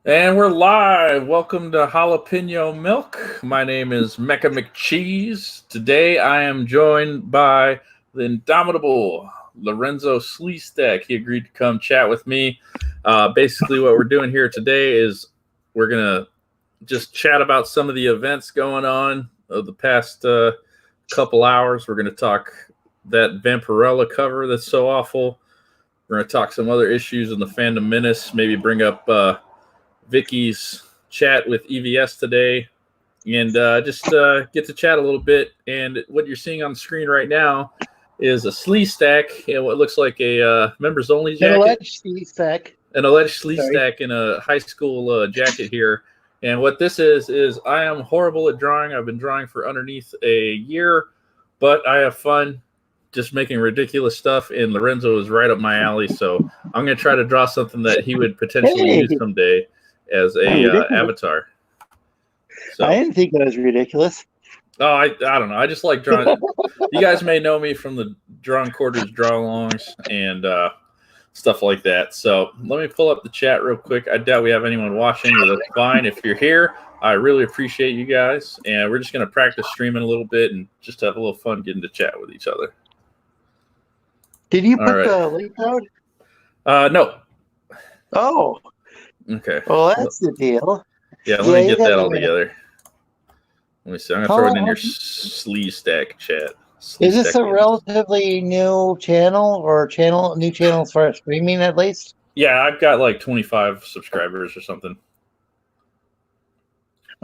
And we're live. Welcome to Jalapeno Milk. My name is Mecca McCheese. Today I am joined by the indomitable Lorenzo Sleestack. He agreed to come chat with me. Basically, what we're doing here today is we're going to just chat about some of the events going on of the past couple hours. We're going to talk that Vampirella cover that's so awful. We're going to talk some other issues in the fandom menace, maybe bring up Vicky's chat with EVS today, and just get to chat a little bit. And what you're seeing on the screen right now is a Sleestack and what looks like a members only jacket. An alleged Sleestack. An alleged Sleestack in a high school jacket here. And what this is I am horrible at drawing. I've been drawing for underneath a year, but I have fun just making ridiculous stuff, and Lorenzo is right up my alley. So I'm going to try to draw something that he would potentially use someday as a avatar. So, I didn't think that was ridiculous. Oh, I don't know. I just like drawing. You guys may know me from the Drawn Quarters draw-alongs and stuff like that. So let me pull up the chat real quick. I doubt we have anyone watching, but that's fine. If you're here, I really appreciate you guys. And we're just going to practice streaming a little bit and just have a little fun getting to chat with each other. Did you put the link out? No. Oh. Okay. Well, that's the deal. Yeah, let me get that all together. Let me see. I'm going to throw it in your Sleestack chat. Is this a relatively new channel or new channel as far as streaming at least? Yeah, I've got like 25 subscribers or something.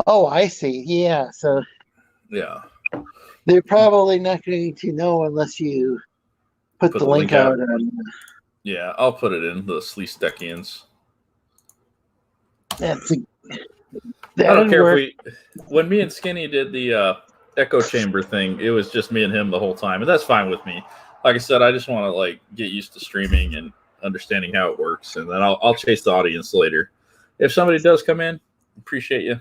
Oh, I see. Yeah, so yeah, they're probably not going to know unless you put the link out. Yeah, I'll put it in the Sleestackians. I don't care if when me and Skinny did the echo chamber thing, it was just me and him the whole time, and that's fine with me. Like I said, I just want to like get used to streaming and understanding how it works, and then I'll chase the audience later. If somebody does come in, appreciate you.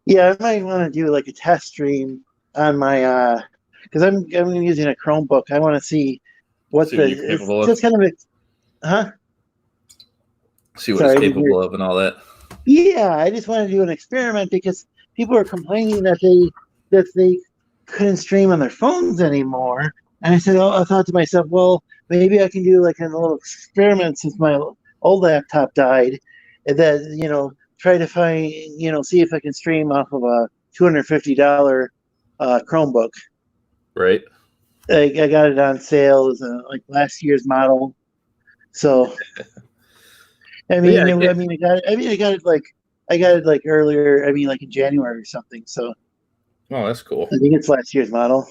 Yeah, I might want to do like a test stream on my because I'm using a Chromebook. I want to see what See what you're capable of. Just kind of See what it's capable of and all that. Yeah, I just want to do an experiment because people are complaining that they couldn't stream on their phones anymore. And I said, I thought to myself, well, maybe I can do like a little experiment since my old laptop died, and that try to find see if I can stream off of a $250 Chromebook. Right. I got it on sale as like last year's model, so. I got it like earlier. I mean, like in January or something. So, oh, that's cool. I think it's last year's model.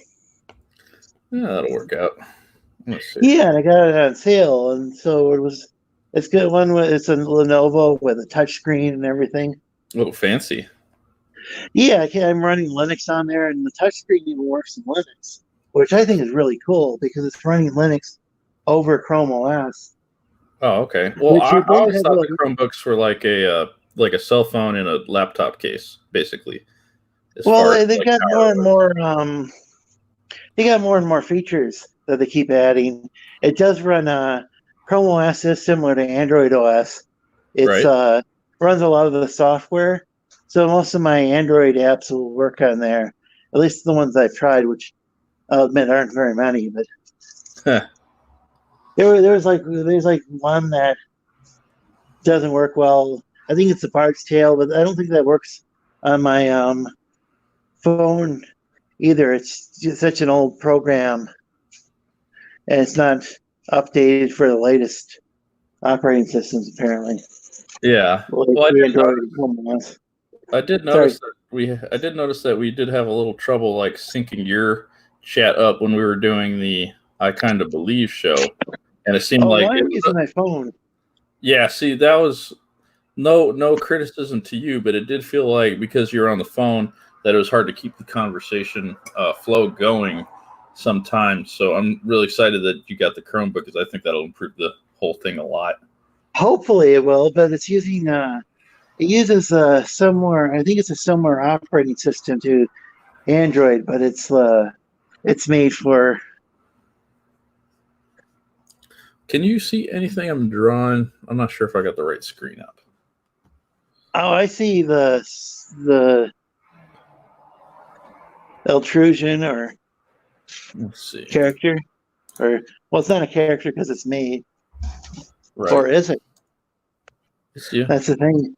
Yeah, that'll work out. Let's see. Yeah, and I got it on sale, and so it's good. It's a Lenovo with a touchscreen and everything. Oh, fancy. Yeah, I'm running Linux on there, and the touchscreen even works in Linux, which I think is really cool because it's running Linux over Chrome OS. Oh, okay. Well, I always thought the Chromebooks were like a cell phone in a laptop case, basically. Well, they got more and more. They got more and more features that they keep adding. It does run Chrome OS is similar to Android OS. It's runs a lot of the software, so most of my Android apps will work on there. At least the ones I've tried, which I'll admit aren't very many, but. There's like one that doesn't work well. I think it's the Bard's Tale, but I don't think that works on my phone either. It's just such an old program, and it's not updated for the latest operating systems apparently. Yeah. Well, I did notice that we did have a little trouble like syncing your chat up when we were doing the I Kind of Believe show. And it seemed like I'm using my phone. Yeah, see, that was no criticism to you, but it did feel like because you're on the phone that it was hard to keep the conversation flow going sometimes. So I'm really excited that you got the Chromebook because I think that'll improve the whole thing a lot. Hopefully it will, but it's using it uses I think it's a similar operating system to Android, but it's made for. Can you see anything I'm drawing? I'm not sure if I got the right screen up. Oh, I see the Eltrusion or Let's see. character, or well, it's not a character because it's me, Right. or is it? It's you. That's the thing.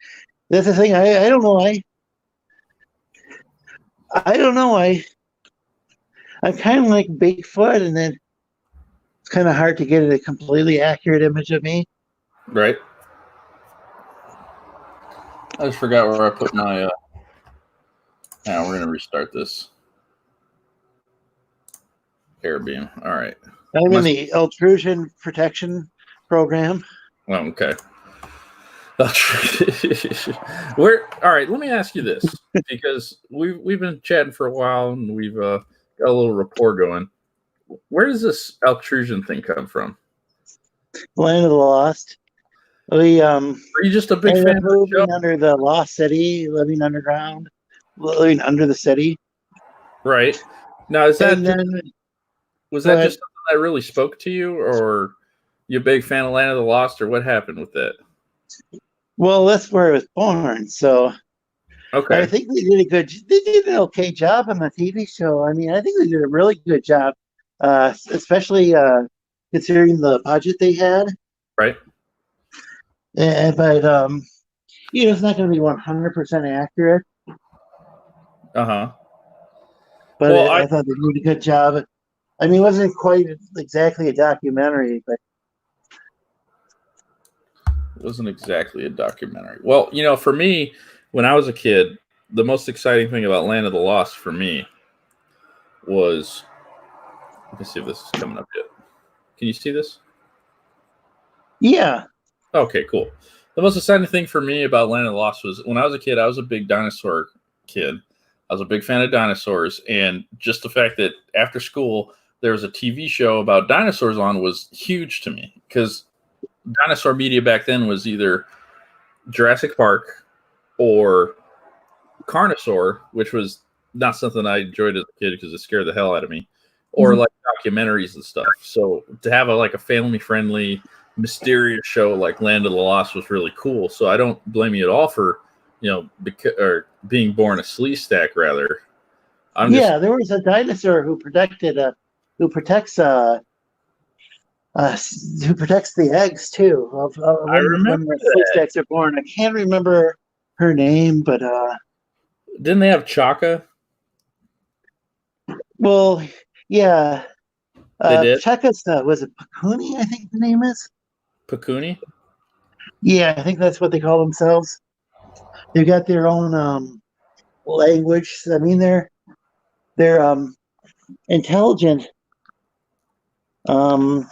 That's the thing. I don't know. I don't know. I'm kind of like Bigfoot, and then it's kind of hard to get a completely accurate image of me. Right. I just forgot where I put my. Now we're gonna restart this air beam. All right. I'm in the Eltrusion protection program. Oh, okay. Where? All right. Let me ask you this, because we've been chatting for a while and we've got a little rapport going. Where does this Altrusion thing come from? Land of the Lost. We Are you just a big ended fan up of the show? moving under the Lost City, living underground, living under the city. Right. Now, is that And then, was that but just something that really spoke to you, or you a big fan of Land of the Lost, or what happened with that? well, that's where I was born. So I Okay. think they did an okay job on the TV show. I mean, I think they did a really good job, especially considering the budget they had. Right. But it's not going to be 100% accurate. Uh huh. But Well, I I thought they did a good job. I mean, it wasn't quite exactly a documentary, but it wasn't exactly a documentary. Well, for me, when I was a kid, the most exciting thing about Land of the Lost for me was. Let me see if this is coming up yet. Can you see this? yeah. Okay, cool. The most exciting thing for me about Land of the Lost was when I was a kid, I was a big dinosaur kid. I was a big fan of dinosaurs, and just the fact that after school there was a TV show about dinosaurs on was huge to me, because dinosaur media back then was either Jurassic Park or Carnosaur, which was not something I enjoyed as a kid because it scared the hell out of me, or like documentaries and stuff. So to have a family friendly, mysterious show like Land of the Lost was really cool. So I don't blame you at all for or being born a Sleestack. Rather, I'm just Yeah, there was a dinosaur who protects who protects the eggs too of I when remember the that. sleep are born. I can't remember her name, but Didn't they have Chaka? well, yeah, They did. Cheka's was it Pakuni? I think the name is. Pakuni. Yeah, I think that's what they call themselves. They've got their own language. I mean, they're intelligent um,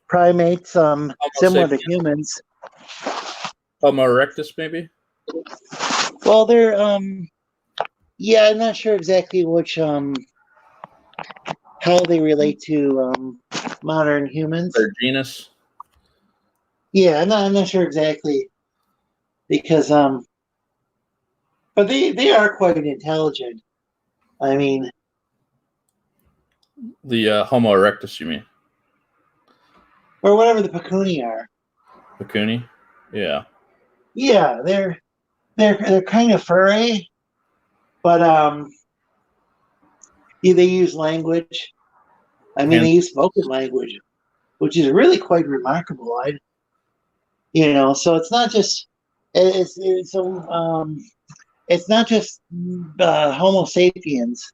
primates, Homo similar to sapiens. humans. Homo erectus, maybe. Well, they're yeah, I'm not sure exactly which how they relate to modern humans. Their genus. Yeah, I'm not sure exactly because but they are quite intelligent. I mean, The Homo erectus, you mean? or whatever the Pakuni are. Pakuni. Yeah. Yeah, they're kind of furry, but yeah, they use language. I mean, And they use spoken language, which is really quite remarkable. So it's not just it's not just Homo sapiens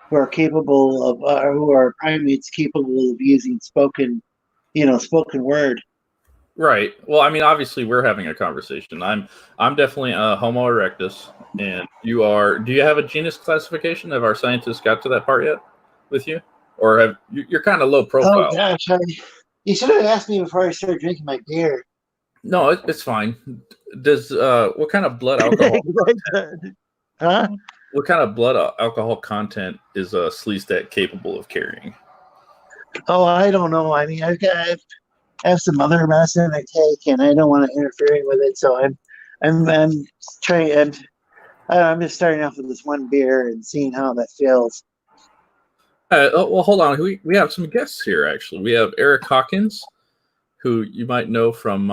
who are capable of who are primates capable of using spoken word. right. Well, I mean, obviously, we're having a conversation. I'm definitely a Homo erectus, and you are. Do you have a genus classification? Have our scientists got to that part yet with you, or you're kind of low Oh profile? gosh, you should have asked me before I started drinking my beer. No, it's fine. Does what kind of blood alcohol? Huh? What kind of blood alcohol content is a Sleestack capable of carrying? Oh, I don't know. I mean, I have some other medicine I take, and I don't want to interfere with it. So I'm trying. I'm just starting off with this one beer and seeing how that feels. Well, hold on. We have some guests here. Actually, we have Eric Hawkins, who you might know from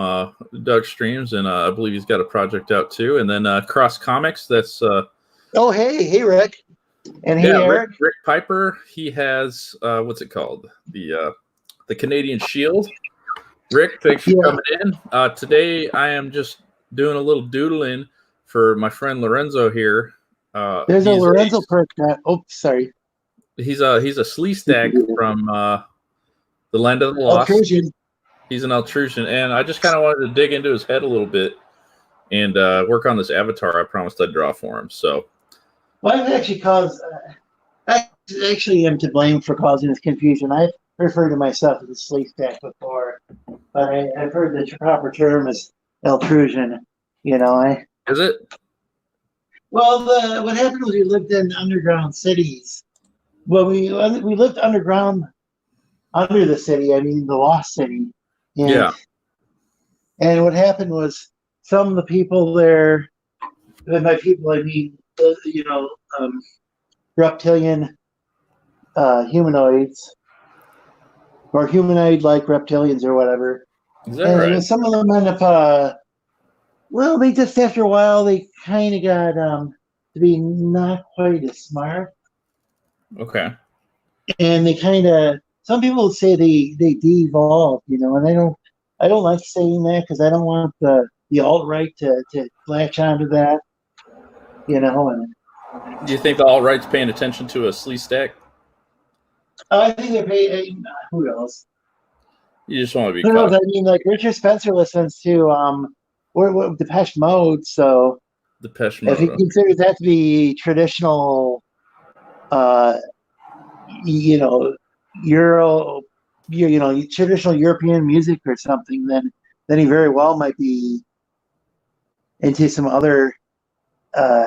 Doug Streams, and I believe he's got a project out too. And then Cross Comics, that's oh hey Rick, and hey Eric. Rick Piper. He has what's it called? The Canadian Shield. Rick, thanks for coming in. Today I am just doing a little doodling for my friend Lorenzo here. There's a Lorenzo perk. Sorry. He's a Sleestack from the Land of the Lost. Altrusion. He's an Altrusion, and I just kind of wanted to dig into his head a little bit and work on this avatar I promised I'd draw for him. So, well, I've actually I actually am to blame for causing this confusion. I've referred to myself as a Sleestack before, but I've heard the proper term is Altrusion. Is it? Well, what happened was we lived in underground cities. Well, we lived underground, under the city. I mean, the Lost City. And, and what happened was some of the people there, and by people I mean, reptilian humanoids, or humanoid-like reptilians or whatever. Is that right? Some of them end up, well, they just, after a while, they kind of got to be not quite as smart. Okay. And they kind of, some people say they de-evolved, and I don't like saying that because I don't want the alt-right to latch onto that, And do you think the alt-right's paying attention to a Sleestack? I think they're paying. Who knows? You just want to be. Who knows? I mean, like Richard Spencer listens to what Depeche Mode, so Depeche Mode. If he considers that to be traditional, traditional European music or something, then he very well might be into some other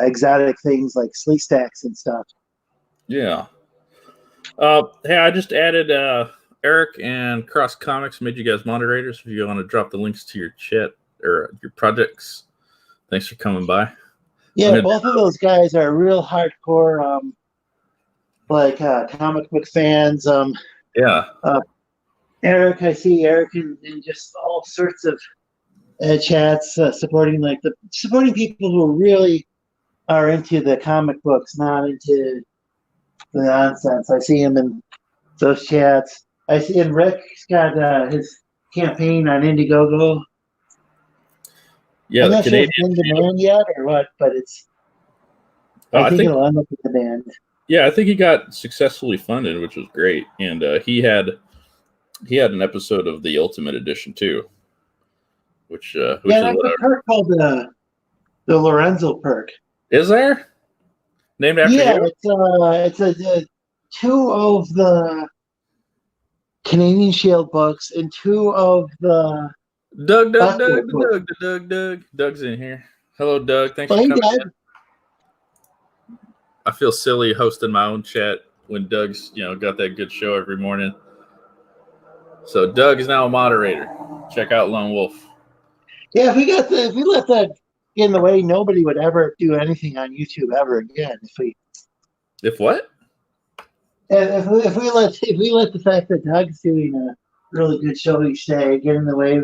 exotic things like Sleestacks and stuff. Yeah. Hey, I just added Eric and Cross Comics, made you guys moderators. If you want to drop the links to your chat or your projects, thanks for coming by. Yeah, both of those guys are real hardcore, comic book fans. Eric, I see Eric in just all sorts of chats supporting people who really are into the comic books, not into the nonsense. I see him in those chats. I see, and Rick's got his campaign on Indiegogo. Yeah, I'm not sure if it's in demand yet or what, but it's. I think it'll end up with demand. Yeah, I think he got successfully funded, which was great, and he had an episode of the Ultimate Edition too, which is there's a perk called the Lorenzo perk. Is there? Named after you? It's two of the Canadian Shield books and two of the Doug. Doug's in here. Hello, Doug. Thanks for coming in. I feel silly hosting my own chat when Doug's, got that good show every morning. So Doug is now a moderator. Check out Lone Wolf. Yeah, if we let that get in the way, nobody would ever do anything on YouTube ever again. If what? If we let the fact that Doug's doing a really good show each day get in the way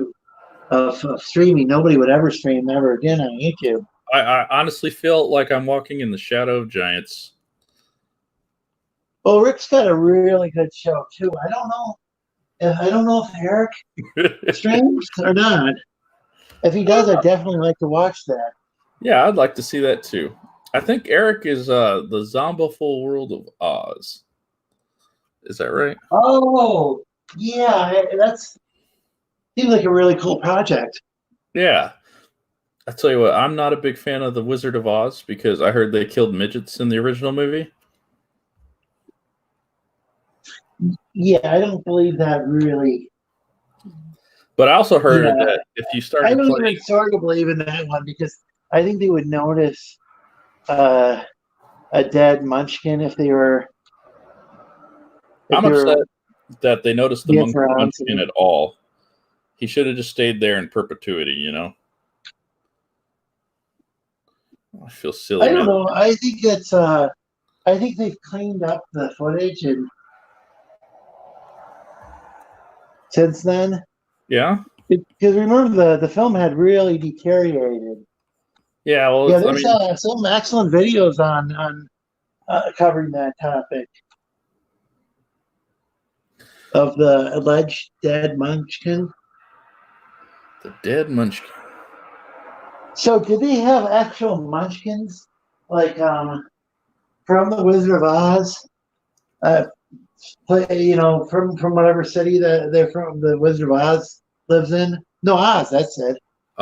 of streaming, nobody would ever stream ever again on YouTube. I honestly feel like I'm walking in the shadow of giants. Well, Rick's got a really good show too. I don't know if Eric streams or not. If he does, I'd definitely like to watch that. Yeah, I'd like to see that too. I think Eric is the Zombiful World of Oz. Is that right? Oh, yeah. Seems like a really cool project. Yeah. I tell you what, I'm not a big fan of the Wizard of Oz because I heard they killed midgets in the original movie. Yeah, I don't believe that really. But I also heard that if you started I don't even sort of believe in that one because I think they would notice a dead munchkin if they were. I'm upset that they noticed the munchkin at all. He should have just stayed there in perpetuity, I feel silly. I don't know. I think it's. I think they've cleaned up the footage and since then. Yeah. Because remember, the film had really deteriorated. Yeah. Well, Yeah, I there's mean, some excellent videos on covering that topic of the alleged dead Munchkin. the dead Munchkin. So, did they have actual Munchkins, like from the Wizard of Oz? Uh, from whatever city that they're from, the Wizard of Oz lives in. No, Oz. That's it.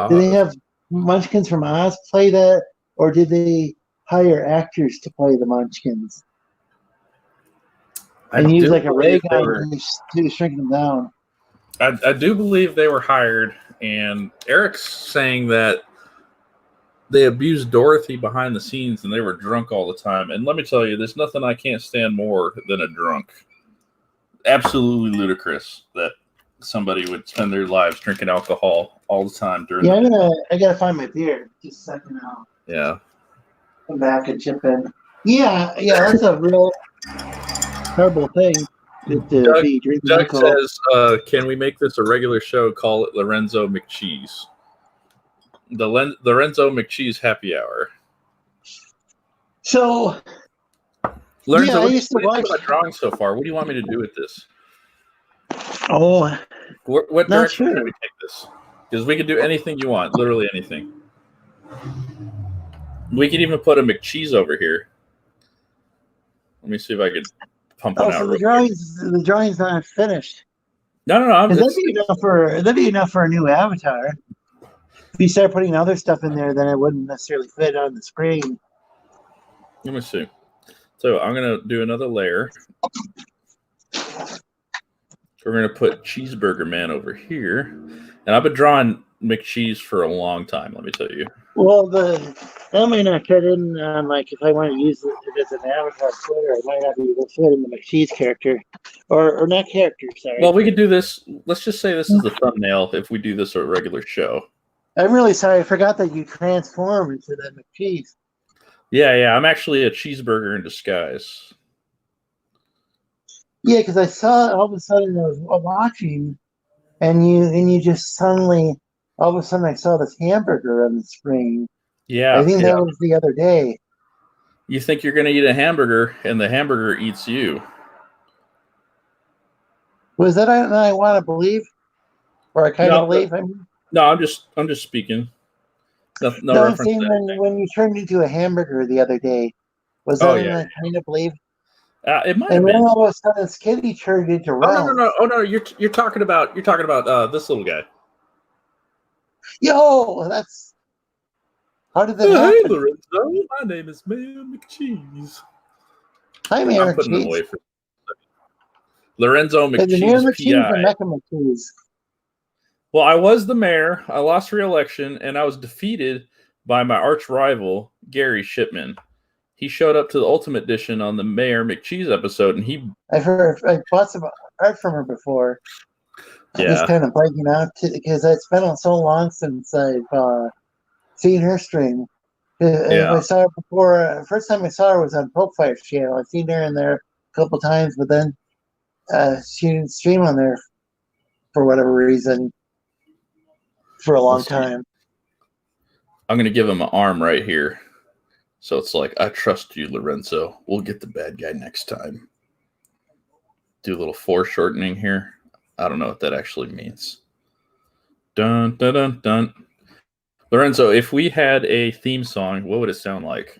Did they have Munchkins from Oz play that, or did they hire actors to play the Munchkins I and use do like a ray believe they gun were. to shrink them down? I do believe they were hired, and Eric's saying that they abused Dorothy behind the scenes and they were drunk all the time. And let me tell you, there's nothing I can't stand more than a drunk. Absolutely ludicrous that somebody would spend their lives drinking alcohol all the time during Yeah, the day. I gotta find my beer. Just a second now. Yeah. Come back and chip in. Yeah, that's a real terrible thing to Doug, be drinking Doug alcohol. says, can we make this a regular show? Call it Lorenzo McCheese. The Lorenzo McCheese happy hour. So, Lorenzo, yeah, I what do used to you think watch. of my drawing so far? What do you want me to do with this? Oh, What not direction sure. should we take this? Because we can do anything you want, literally anything. We could even put a McCheese over here. Let me see if I could pump one Oh, out so real quick. the drawing's not finished. No. Because that'd be enough for a new avatar. If you start putting other stuff in there, then it wouldn't necessarily fit on the screen. Let me see. So I'm gonna do another layer. We're gonna put Cheeseburger Man over here, and I've been drawing McCheese for a long time. Let me tell you. Well, that might not fit in on like if I want to use it as an avatar Twitter, it might not be able to fit in the McCheese character, or not character. Sorry. Well, we could do this. Let's just say this is the thumbnail. If we do this a regular show. I'm really sorry. I forgot that you transform into that McCheese. Yeah. I'm actually a cheeseburger in disguise. Yeah, because I saw all of a sudden I was watching, and you just suddenly all of a sudden I saw this hamburger on the screen. I Yeah. think that was the other day. You think you're gonna eat a hamburger, and the hamburger eats you. Was that I want to believe, or I kind of believe? No, I'm just speaking. No No, I'm reference saying to anything. when you turned into a hamburger the other day, was that I kind of believe? It might And have then been. all of a sudden, Skitty turned into Ralph. No. Oh no, you're talking about this little guy. Yo, that's how did that Hey, happen? Lorenzo, my name is Mayor McCheese. Hi, Mayor I'm putting him McCheese. away for Lorenzo Is the Mayor McCheese McCheese or PI. Mecha McCheese? Well, I was the mayor. I lost re-election, and I was defeated by my arch rival Gary Shipman. He showed up to the Ultimate Edition on the Mayor McCheese episode, and I've bought some art from her before. I'm just kind of breaking out because it's been so long since I've seen her stream. I saw her before. First time I saw her was on Profire's channel. I've seen her in there a couple times, but then she didn't stream on there for whatever reason for a long time. I'm going to give him an arm right here. So it's like, I trust you, Lorenzo. We'll get the bad guy next time. Do a little foreshortening here. I don't know what that actually means. Dun, dun, dun, dun. Lorenzo, if we had a theme song, what would it sound like?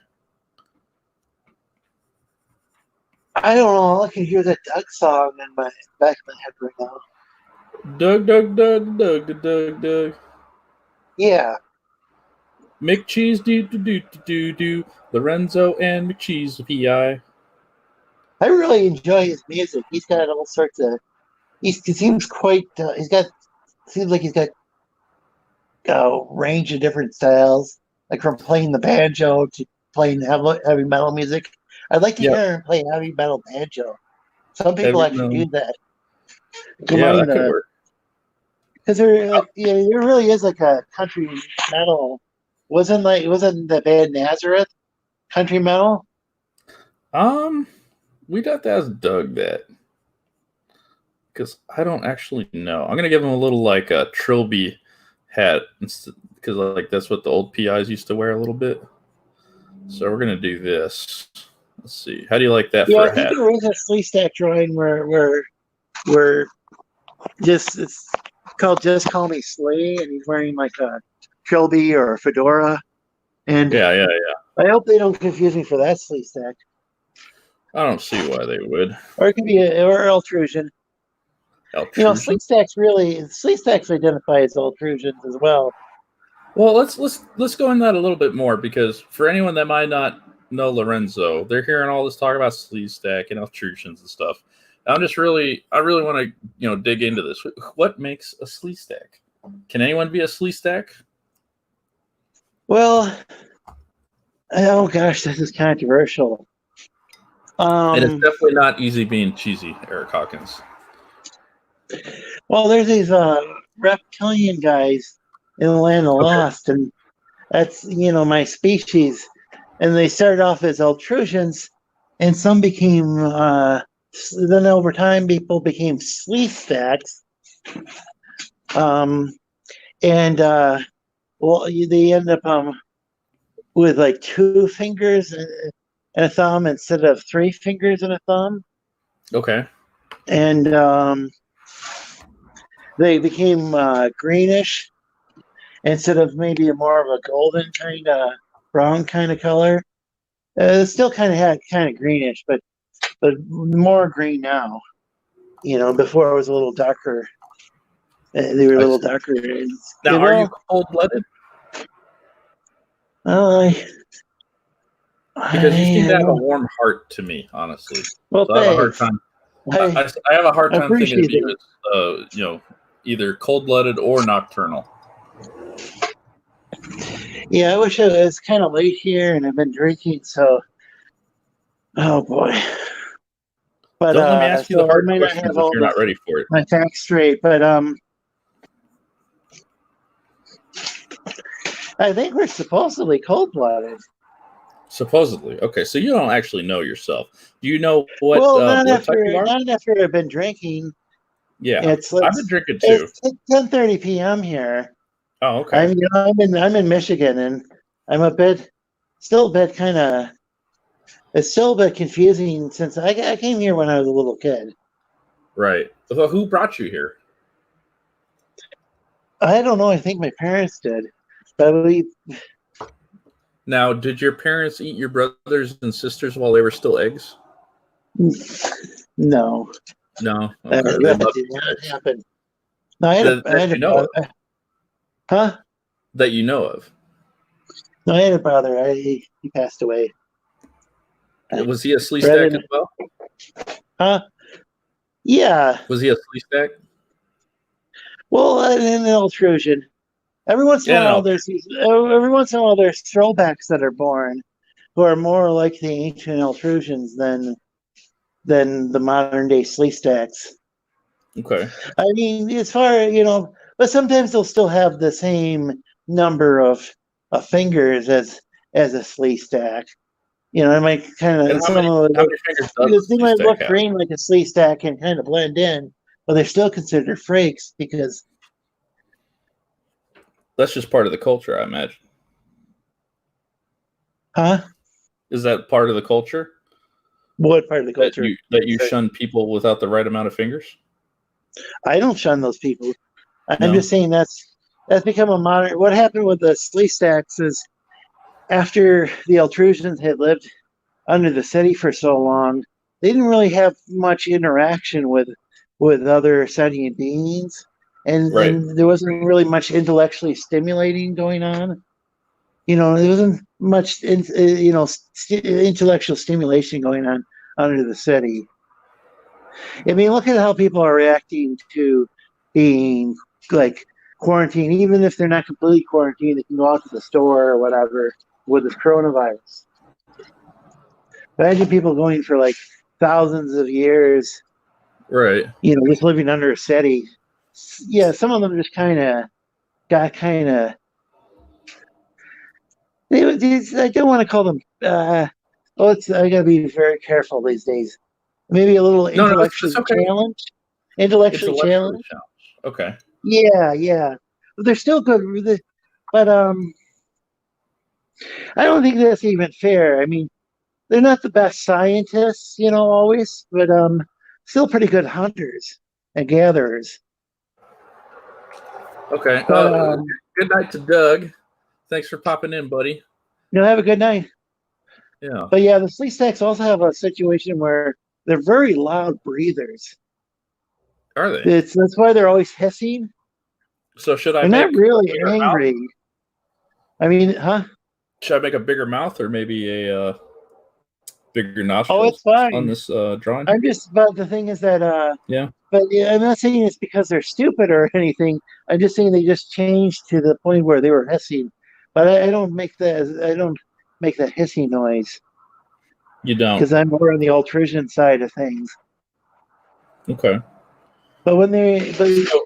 I don't know. I can hear that Doug song in my back of my head right now. Doug, Doug, Doug, Doug, Doug, Doug. Yeah. McCheese, do. Lorenzo and McCheese, PI. I really enjoy his music. He's got all sorts of. He seems quite. Seems like he's got a range of different styles, like from playing the banjo to playing heavy metal music. I'd like to hear him play heavy metal banjo. Some people actually do that. That could work. Because there really is like a country metal. Wasn't the band Nazareth country metal? We'd have to ask Doug that. Because I don't actually know. I'm gonna give him a little like a trilby hat because like that's what the old PIs used to wear a little bit. So we're gonna do this. Let's see. How do you like that Yeah, for I a think hat? there was a Sleestack drawing where just it's called "Just Call Me Slee," and he's wearing like a trilby or a fedora. And Yeah. I hope they don't confuse me for that Sleestack. I don't see why they would. Or it could be or Altrusion. Altrusion. Sleestacks identify as Altrusions as well. Well, let's go into that a little bit more because for anyone that might not know Lorenzo, they're hearing all this talk about Sleestack and altrusions and stuff. I really want to dig into this. What makes a Sleestack? Can anyone be a Sleestack? Well, oh gosh, this is controversial. And it's definitely not easy being cheesy, Eric Hawkins. Well, there's these reptilian guys in the land of Lost, and that's my species. And they started off as Altrusians, and some became then over time people became Sleestacks. And well, they end up with like 2 fingers and a thumb instead of 3 fingers and a thumb. Okay. And they became greenish instead of maybe a more of a golden kind of brown kind of color. It still kind of greenish, but more green now. Before it was a little darker. They were a little darker. Now, are you cold-blooded? Because you seem to have a warm heart to me, honestly. Well, so I have a hard time. I have a hard time thinking of you as, either cold-blooded or nocturnal. Yeah, I wish it was kind of late here and I've been drinking, so. Oh boy. But don't let me ask you the hard questions if you're not ready for it. My facts straight, but I think we're supposedly cold-blooded. Supposedly, okay. So you don't actually know yourself. Do you know what blood type you are? Not after I've been drinking. Yeah, I've been drinking too. It's 10:30 p.m. here. Oh, okay. I'm in Michigan, and I'm still a bit kind of. It's still a bit confusing since I came here when I was a little kid. Right. So who brought you here? I don't know. I think my parents did, but we. Now, did your parents eat your brothers and sisters while they were still eggs? No. No. Okay. That did not happen. No, I had a brother. Huh? That you know of? No, I had a brother. He passed away. Was he a Sleestack as well? Huh? Yeah. Was he a Sleestack? Well, in an Altrusion. Every once in a while, there's throwbacks that are born who are more like the ancient Altrusians than the modern day Sleestacks. Okay. I mean, as far but sometimes they'll still have the same number of fingers as a Sleestack. It might kind of they might look green like a Sleestack and kind of blend in, but they're still considered freaks because. That's just part of the culture, I imagine. Huh? Is that part of the culture? What part of the culture? That you shun people without the right amount of fingers? I don't shun those people. I'm just saying that's become a modern. What happened with the Sleestacks is after the Altrusians had lived under the city for so long, they didn't really have much interaction with other sentient beings. And there wasn't really much intellectually stimulating going on. There wasn't much, intellectual stimulation going on under the city. I mean, look at how people are reacting to being like quarantined. Even if they're not completely quarantined, they can go out to the store or whatever with this coronavirus. Imagine people going for like thousands of years, right? Just living under a city. Yeah, some of them just got kind of. I don't want to call them. I gotta be very careful these days. Maybe a little intellectually challenged. intellectually Intellectually challenged. challenged. Okay. Yeah. But they're still good. But I don't think that's even fair. I mean, they're not the best scientists, always, but still pretty good hunters and gatherers. Okay. But Good night to Doug. Thanks for popping in, buddy. have a good night. Yeah. But yeah, the Sleestacks also have a situation where they're very loud breathers. Are they? That's why they're always hissing. So should I They're make not really a bigger mouth? angry. I mean, huh? Should I make a bigger mouth or maybe a bigger Oh, nostrils it's on fine. this drawing? But the thing is that, Yeah. but yeah, I'm not saying it's because they're stupid or anything. I'm just saying they just changed to the point where they were hissing. But I don't make that hissing noise You don't. because I'm more on the altrusion side of things. Okay. But when they, but So,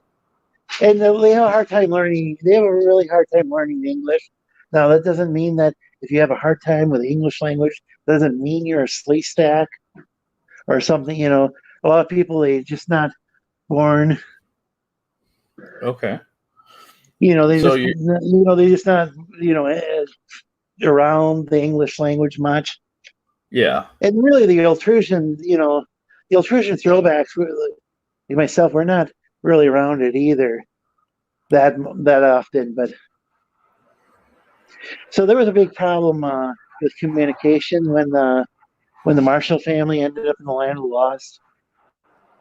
and they have a hard time learning. They have a really hard time learning English. Now that doesn't mean that if you have a hard time with the English language, doesn't mean you're a Sleestack or something. A lot of people they just not born. okay. They So just you they just not around the English language much. yeah. And really, the altrusion throwbacks. Like myself, we're not really around it either that often. But so there was a big problem with communication when the Marshall family ended up in the land of the lost.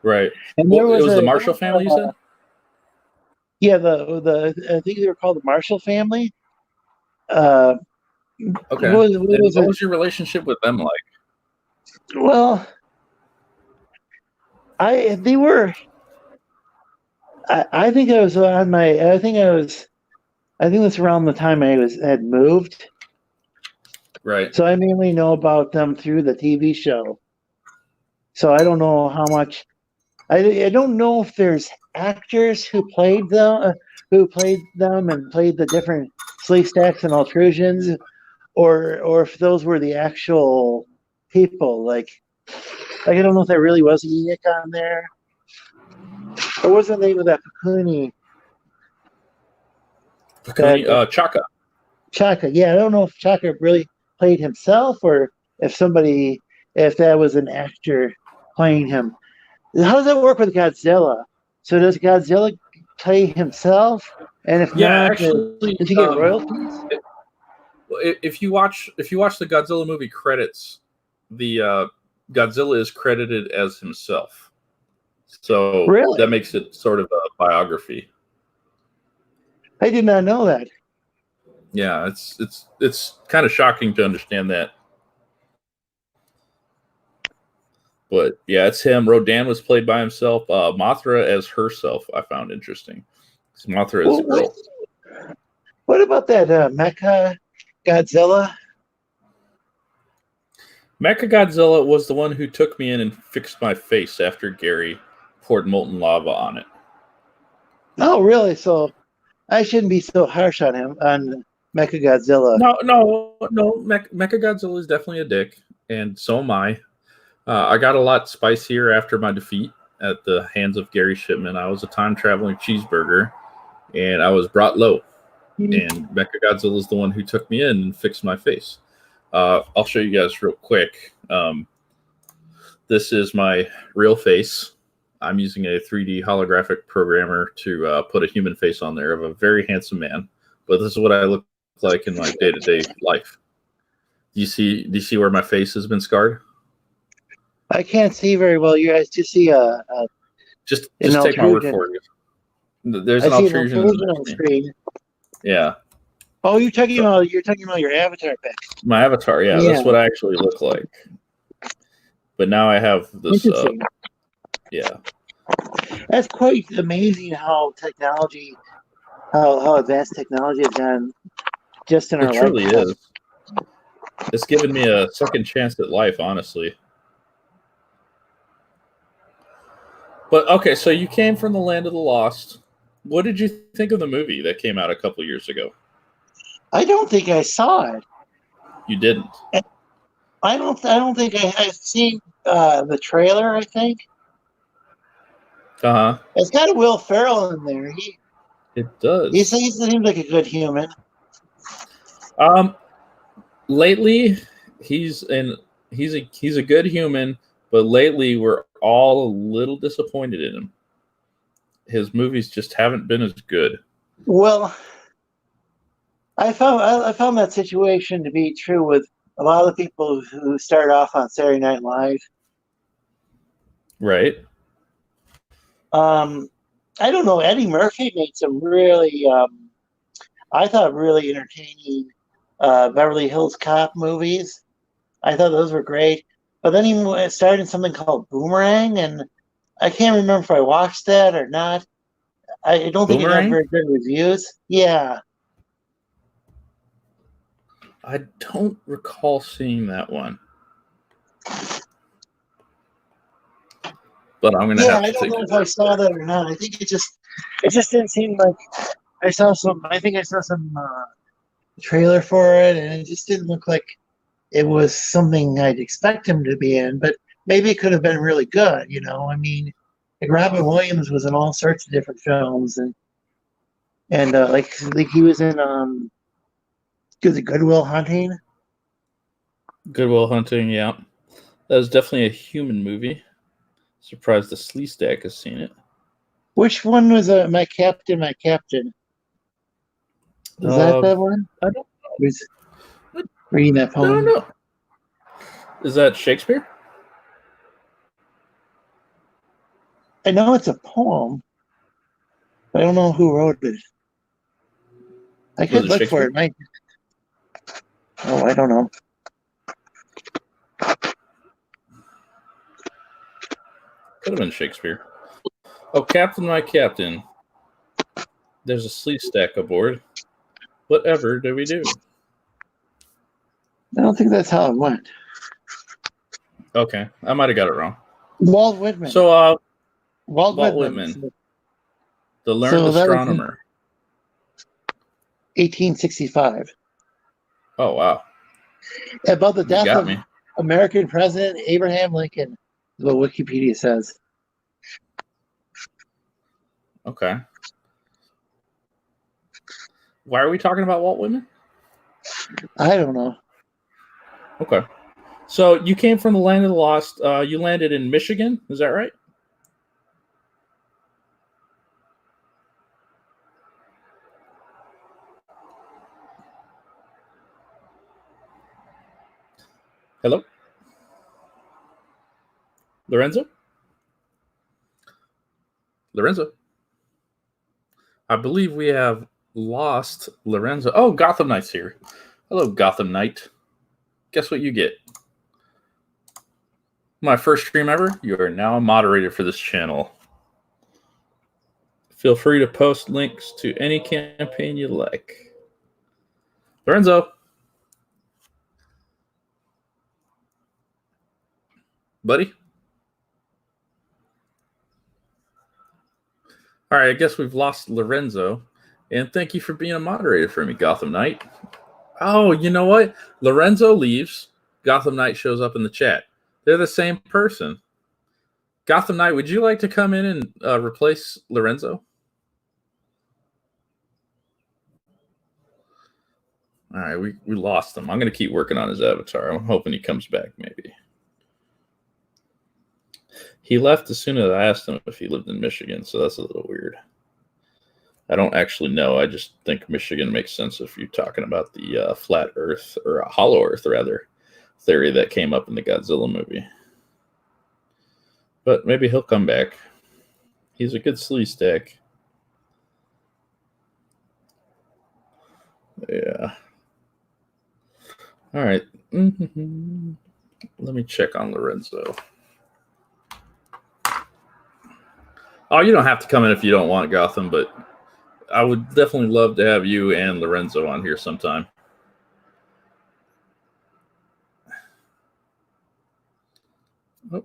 Right. And Well, it was the Marshall family, you said? yeah, the I think they were called the Marshall family. Uh, Okay. what And was what it? was your relationship with them like? Well, I they were. I think I was on my. I think I was. I think that's around the time I had moved. Right. So I mainly know about them through the TV show. So I don't know how much. I don't know if there's actors who played them and played the different sleeve stacks and altrusions, or if those were the actual people. Like I don't know if there really was a Enoch on there. What was the name of that Pakuni? Pakuni, That Chaka. Chaka. Yeah, I don't know if Chaka really played himself or if that was an actor playing him. How does that work with Godzilla? So does Godzilla play himself? And if Yeah, not, actually, does he get royalties? if you watch the Godzilla movie credits, the Godzilla is credited as himself. So that Really? makes it sort of a biography. I did not know that. Yeah, it's kind of shocking to understand that. But yeah, it's him. Rodan was played by himself. Mothra as herself, I found interesting. Mothra is a What, girl. what about that Mecha Godzilla? Mechagodzilla was the one who took me in and fixed my face after Gary poured molten lava on it. Oh, really? So I shouldn't be so harsh on him, on Mecha Godzilla. No. Mechagodzilla is definitely a dick, and so am I. I got a lot spicier after my defeat at the hands of Gary Shipman. I was a time traveling cheeseburger, and I was brought low. And Mechagodzilla is the one who took me in and fixed my face. I'll show you guys real quick. This is my real face. I'm using a 3D holographic programmer to put a human face on there of a very handsome man. But this is what I look like in my day-to-day life. Do you see where my face has been scarred? I can't see very well. You guys just see Just an take my word altrusion. for it. There's I an see an altrusion in altrusion the on the screen. Yeah. Oh, you're talking about your avatar pic. My avatar, yeah, Yeah. that's what I actually look like. But now I have this Interesting. yeah. That's quite amazing how how advanced technology has gone just in It our truly lifetime. is. It's given me a second chance at life, honestly. But okay, so you came from the land of the lost. What did you think of the movie that came out a couple years ago? I don't think I saw it. You didn't. I don't think I've seen the trailer. I think. Uh-huh. It's got a Will Ferrell in there. It He does. seems like a good human. Lately, he's a good human, but lately we're all a little disappointed in him. His movies just haven't been as good. Well, I found that situation to be true with a lot of the people who started off on Saturday Night Live. Right. I don't know. Eddie Murphy made some really, I thought, really entertaining Beverly Hills Cop movies. I thought those were great. But then he started something called Boomerang, and I can't remember if I watched that or not. I don't think it got Boomerang? very good reviews. Yeah. I don't recall seeing that one. But I'm gonna Yeah, have I to don't take know it. if I saw that or not. I think it just didn't seem like I saw some. I think I saw some trailer for it, and it just didn't look like it was something I'd expect him to be in. But maybe it could have been really good. I mean, like Robin Williams was in all sorts of different films, and like he was in was it Good Will Hunting? Good Will Hunting, yeah. That was definitely a human movie. Surprised the Sleestack has seen it. Which one was My Captain, My Captain? Was that Uh, that one? I don't Was I reading that don't poem? know. Is that Shakespeare? I know it's a poem, but I don't know who wrote it. I Was could it look for Shakespeare? it. Oh, I don't know. Could have been Shakespeare. Oh, Captain, my Captain. There's a Sleestack aboard. Whatever do we do? I don't think that's how it went. Okay, I might have got it wrong. Walt Whitman. So, Walt Walt Whitman. Whitman, the learned So that was in astronomer. 1865. Oh, wow. About the You death got of me. American President Abraham Lincoln, is what Wikipedia says. Okay. Why are we talking about Walt Whitman? I don't know. Okay. So, you came from the land of the lost. You landed in Michigan. Is that right? Hello? Lorenzo? Lorenzo? I believe we have lost Lorenzo. Oh, Gotham Knight's here. Hello, Gotham Knight. Guess what you get? My first stream ever. You are now a moderator for this channel. Feel free to post links to any campaign you like. Lorenzo. Buddy? All right, I guess we've lost Lorenzo. And thank you for being a moderator for me, Gotham Knight. Oh, you know what? Lorenzo leaves. Gotham Knight shows up in the chat. They're the same person. Gotham Knight, would you like to come in and replace Lorenzo? All right, we lost him. I'm going to keep working on his avatar. I'm hoping he comes back, maybe. He left as soon as I asked him if he lived in Michigan, so that's a little weird. I don't actually know. I just think Michigan makes sense if you're talking about the flat Earth, or hollow Earth, rather, theory that came up in the Godzilla movie. But maybe he'll come back. He's a good Sleestack. Yeah. All right. Mm-hmm. Let me check on Lorenzo. Oh, you don't have to come in if you don't want, Gotham, but I would definitely love to have you and Lorenzo on here sometime. Oh.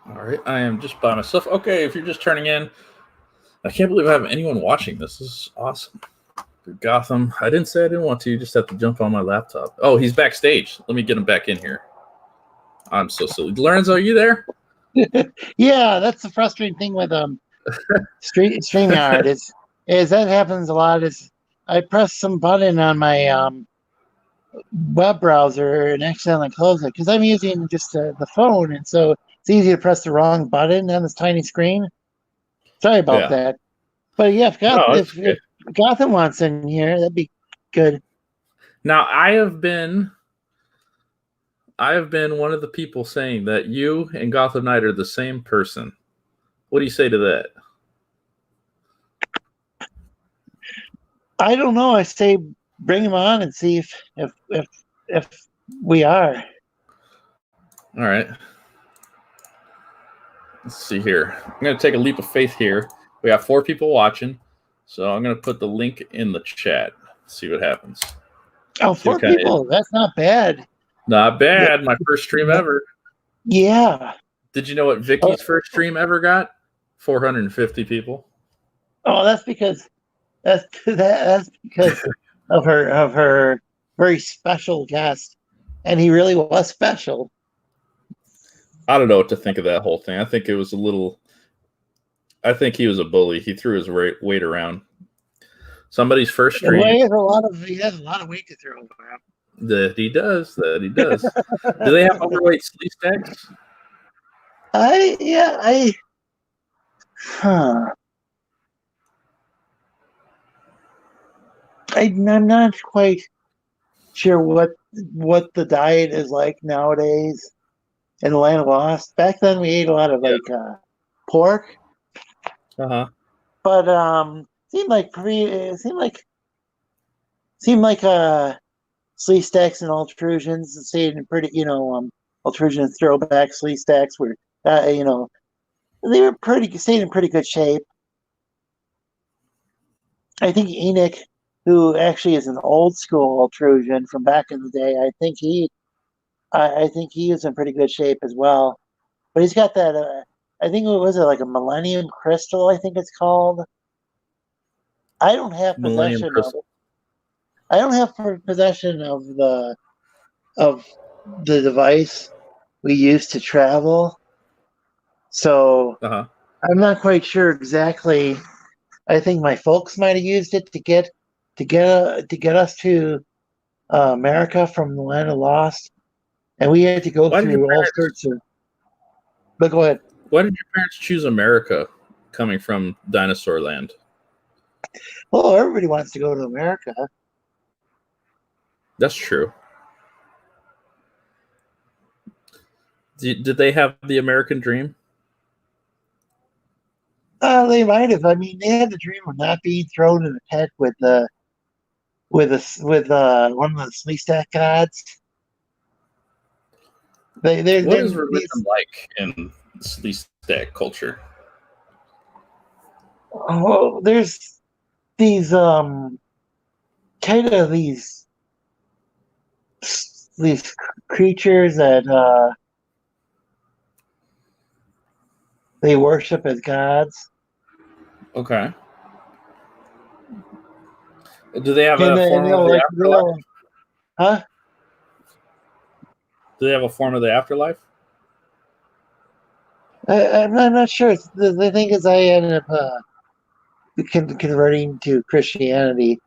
All right, I am just by myself. Okay, if you're just turning in, I can't believe I have anyone watching this. This is awesome. Gotham. I didn't say I didn't want to. You just have to jump on my laptop. Oh, he's backstage. Let me get him back in here. I'm so silly. Lorenzo, are you there? Yeah, that's the frustrating thing with StreamYard is that happens a lot. Is I press some button on my web browser and accidentally close it because I'm using just the phone, and so it's easy to press the wrong button on this tiny screen. Sorry about that. But yeah, if Gotham wants in here, that'd be good. Now I have been one of the people saying that you and Gotham Knight are the same person. What do you say to that? I don't know. I say bring him on and see if we are. All right. Let's see here. I'm going to take a leap of faith here. We got 4 people watching, so I'm going to put the link in the chat. See what happens. Oh, 4 people. That's not bad. Not bad. My first stream ever. Yeah. Did you know what Vicky's first stream ever got? 450 people. Oh, that's because of her very special guest, and he really was special. I don't know what to think of that whole thing. I think it was a little. I think he was a bully. He threw his weight around. Somebody's first stream. He has a lot of weight to throw around. That he does. Do they have overweight Sleestacks? I'm not quite sure what the diet is like nowadays in the Land of Lost. Back then, we ate a lot of pork. But seemed like Sleestacks and Altrusions stayed in pretty, Altrusion throwback Sleestacks were, they were stayed in pretty good shape. I think Enoch, who actually is an old school Altrusion from back in the day, I think he is in pretty good shape as well. But he's got that, I think like a Millennium Crystal, I think it's called. I don't have possession of it. I don't have possession of the device we use to travel, so I'm not quite sure exactly. I think my folks might have used it to get us to America from the Land of Lost, and we had to go through all sorts of. But go ahead. Why did your parents choose America, coming from Dinosaur Land? Well, everybody wants to go to America. That's true. Did they have the American dream? They might have. I mean, they had the dream of not being thrown in a pit with one of the Sleestack gods. What is religion like in Sleestack culture? Oh, there's these kind of these creatures that they worship as gods. Okay. Do they have a form of the afterlife? Huh? Do they have a form of the afterlife? I'm not sure. The thing is, I ended up converting to Christianity.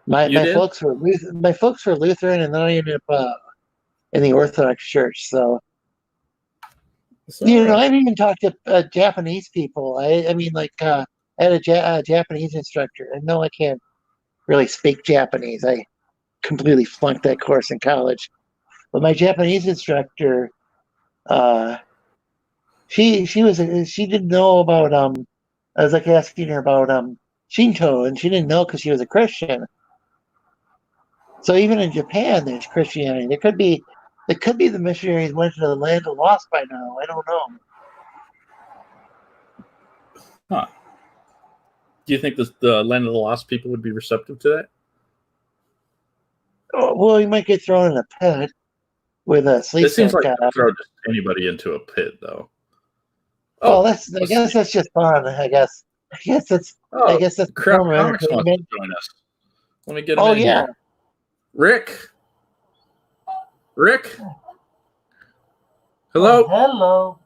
My folks were Lutheran, and then I ended up in the Orthodox Church. So I've even talked to Japanese people. I had a Japanese instructor. I know I can't really speak Japanese. I completely flunked that course in college. But my Japanese instructor, she didn't know about I was like asking her about Shinto, and she didn't know because she was a Christian. So even in Japan, there's Christianity. There could be the missionaries went to the Land of Lost by now. I don't know. Huh. Do you think the Land of the Lost people would be receptive to that? Oh, well, you might get thrown in a pit with a Sleestack. It seems like throw just anybody into a pit, though. Oh, I guess that's just fun. I guess that's Crown Comics wants to join us. Let me get him Oh in yeah. here. Rick? Hello? Hello.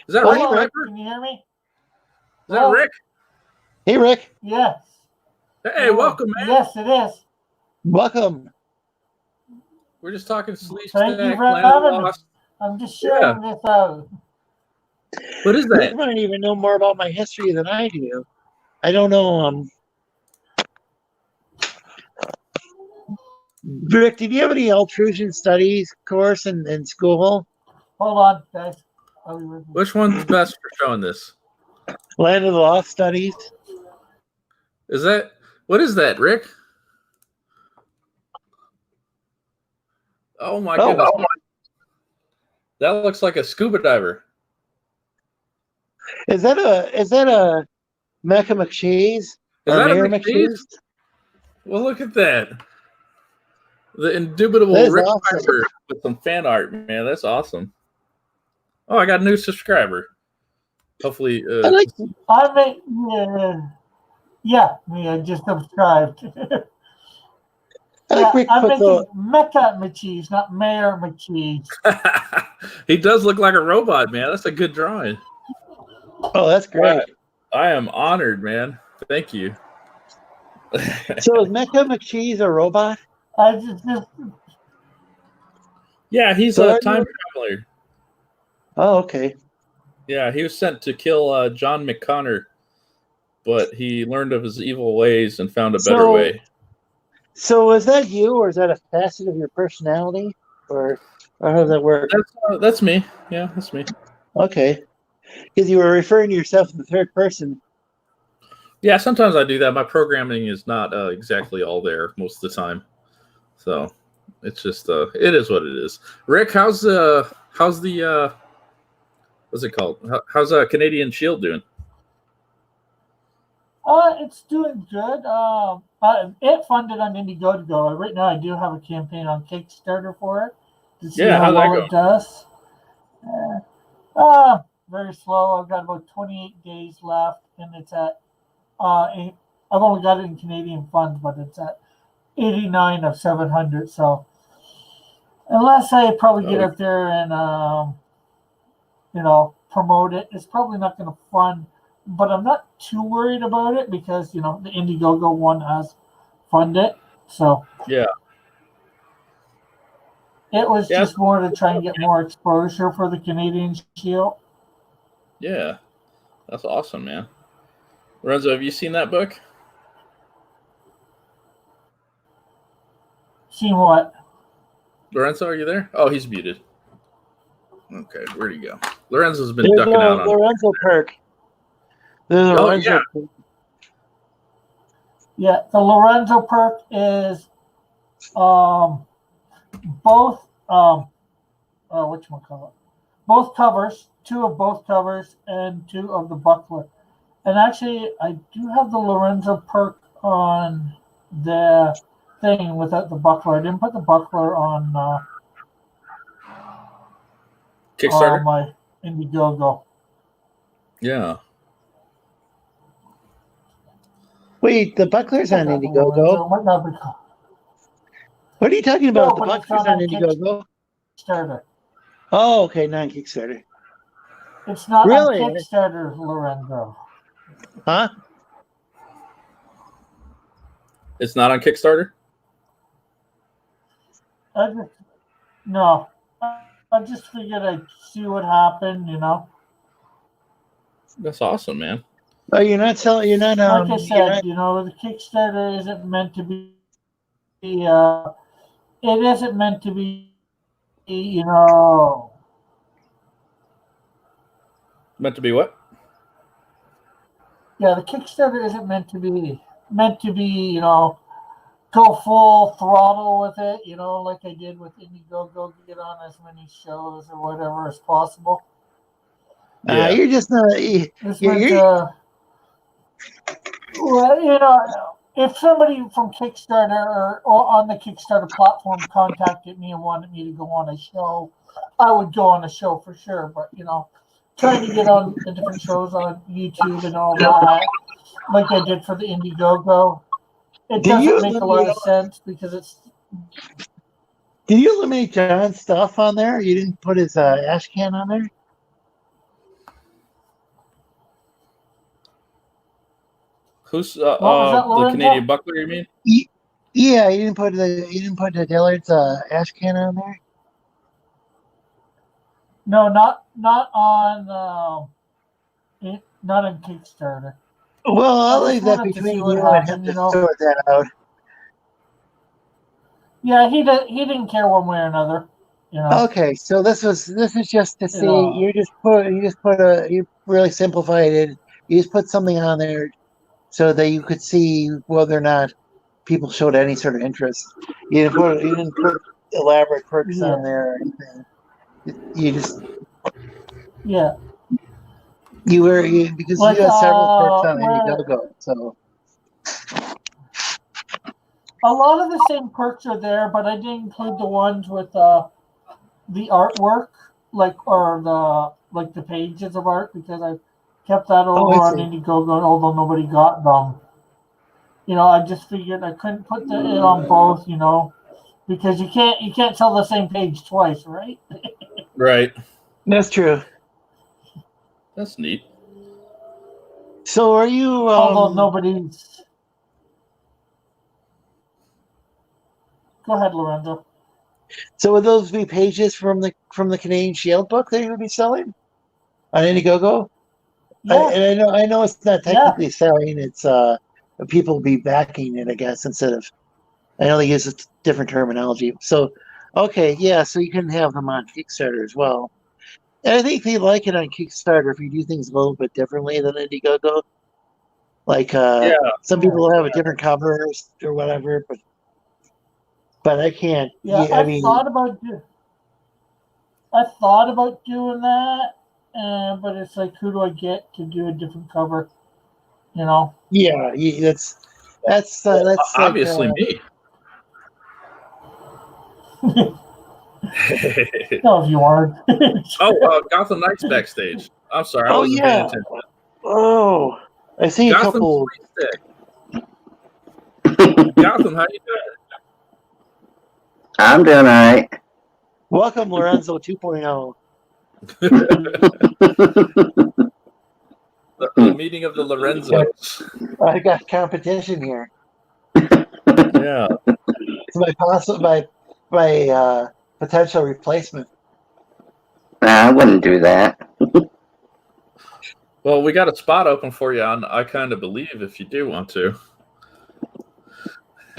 Is that Oh, Rick hey, Rick. Piper? Can you hear me? Is that Rick? Hey, Rick. Yes. Hey, welcome, man. Yes, it is. Welcome. We're just talking Thank you Sleestack, for Planet having me. Lost. I'm just sharing this out. What is Rick that? might even know more about my history than I do. I don't know. Rick, did you have any altrusion studies course in school? Hold on, guys. I'll be with you. Which one's best for showing this? Land of the Lost studies? What is that, Rick? Oh my goodness. That looks like a scuba diver. Is that a Mecca McCheese? Is Or that a Mayor McCheese? Well, look at that. The indubitable That is Rick awesome. Piper with some fan art, man. That's awesome. Oh, I got a new subscriber. Hopefully, I like. I may, I just subscribed. I like Rick I'm put making Mecca McCheese, not Mayor McCheese. he does look like a robot, man. That's a good drawing. Oh, that's great. I am honored, man. Thank you. So is Mecca McCheese a robot? Yeah, he's So a time traveler. Oh, okay. Yeah, he was sent to kill John McConnor, but he learned of his evil ways and found a better way. So is that you, or is that a facet of your personality, or how does that work? That's me. Yeah, that's me. Okay, because you were referring to yourself in the third person. Yeah, sometimes I do that. My programming is not exactly all there most of the time, so it's just it is what it is. Rick, how's the what's it called? How's Canadian Shield doing? It's doing good. It funded on Indiegogo. Right now, I do have a campaign on Kickstarter for it to see how well it does. Very slow. I've got about 28 days left, and it's at. I've only got it in Canadian funds, but it's at 89 of 700. So unless I probably get up there and promote it, it's probably not going to fund. But I'm not too worried about it because the Indiegogo one has funded. So yeah, it was just more to try and get more exposure for the Canadian Shield. Yeah, that's awesome, man. Lorenzo, have you seen that book? Seen what? Lorenzo, are you there? Oh, he's muted. Okay, where'd he go? Lorenzo's been ducking out on Lorenzo perk. There's a Lorenzo perk. Yeah, the Lorenzo perk is both whatchamacallit? Both covers, 2 of both covers, and 2 of the buckler. And actually, I do have the Lorenzo perk on the thing without the buckler. I didn't put the buckler on Kickstarter. My Indiegogo. Yeah. Wait, the buckler's on Indiegogo. What are you talking about? The buckler's on Indiegogo. Kickstarter. Oh, okay, not Kickstarter. It's not on Kickstarter, Lorenzo. Huh? It's not on Kickstarter? No. I just figured I'd see what happened, That's awesome, man. Oh, you're not selling. You're not. Like I said, the Kickstarter isn't meant to be. It isn't meant to be. Meant to be what? Yeah, the Kickstarter isn't meant to be. Go full throttle with it. Like I did with Indiegogo, get on as many shows or whatever as possible. Yeah, you're just not. If somebody from Kickstarter or on the Kickstarter platform contacted me and wanted me to go on a show, I would go on a show for sure. But trying to get on the different shows on YouTube and all that, like I did for the Indiegogo, it doesn't make a lot of sense because it's. Did you eliminate John's stuff on there? You didn't put his ash can on there? Who's What was that, the Lorenzo? Canadian buckler? You mean? Yeah, you didn't put the Dillard's ash can on there. No, not on Kickstarter. Well, I'll I leave just that wanted to between see you what and happened, him to sort that out. Yeah, he didn't care one way or another. Okay, so this is just to see. know. You really simplified it. You just put something on there so that you could see whether or not people showed any sort of interest. You didn't put elaborate perks on there or anything. You just because like, you had several perks on Indiegogo. So a lot of the same perks are there, but I didn't include the ones with the artwork, the pages of art, because I kept that over on Indiegogo, although nobody got them. I just figured I couldn't put it on both, because you can't sell the same page twice, right? Right. That's true. That's neat. So are you? Although nobody's. Go ahead, Lorenzo. So would those be pages from the Canadian Shield book that you would be selling on Indiegogo? Yeah. I know it's not technically selling. It's people be backing it, I guess, instead of. I know they use a different terminology. So, okay, yeah. So you can have them on Kickstarter as well. And I think they like it on Kickstarter if you do things a little bit differently than Indiegogo. Like some people will have a different cover or whatever, but I can't. Yeah, I thought about doing that, but it's like, who do I get to do a different cover? Yeah, that's obviously like, me. No, if you aren't. Gotham Knights backstage. I'm sorry, I wasn't paying attention. Oh, I see Gotham a couple. Gotham, how you doing? I'm doing all right. Welcome, Lorenzo 2.0. The meeting of the Lorenzos. I got competition here. Yeah. It's my potential replacement. I wouldn't do that. Well, we got a spot open for you on I Kind of Believe if you do want to.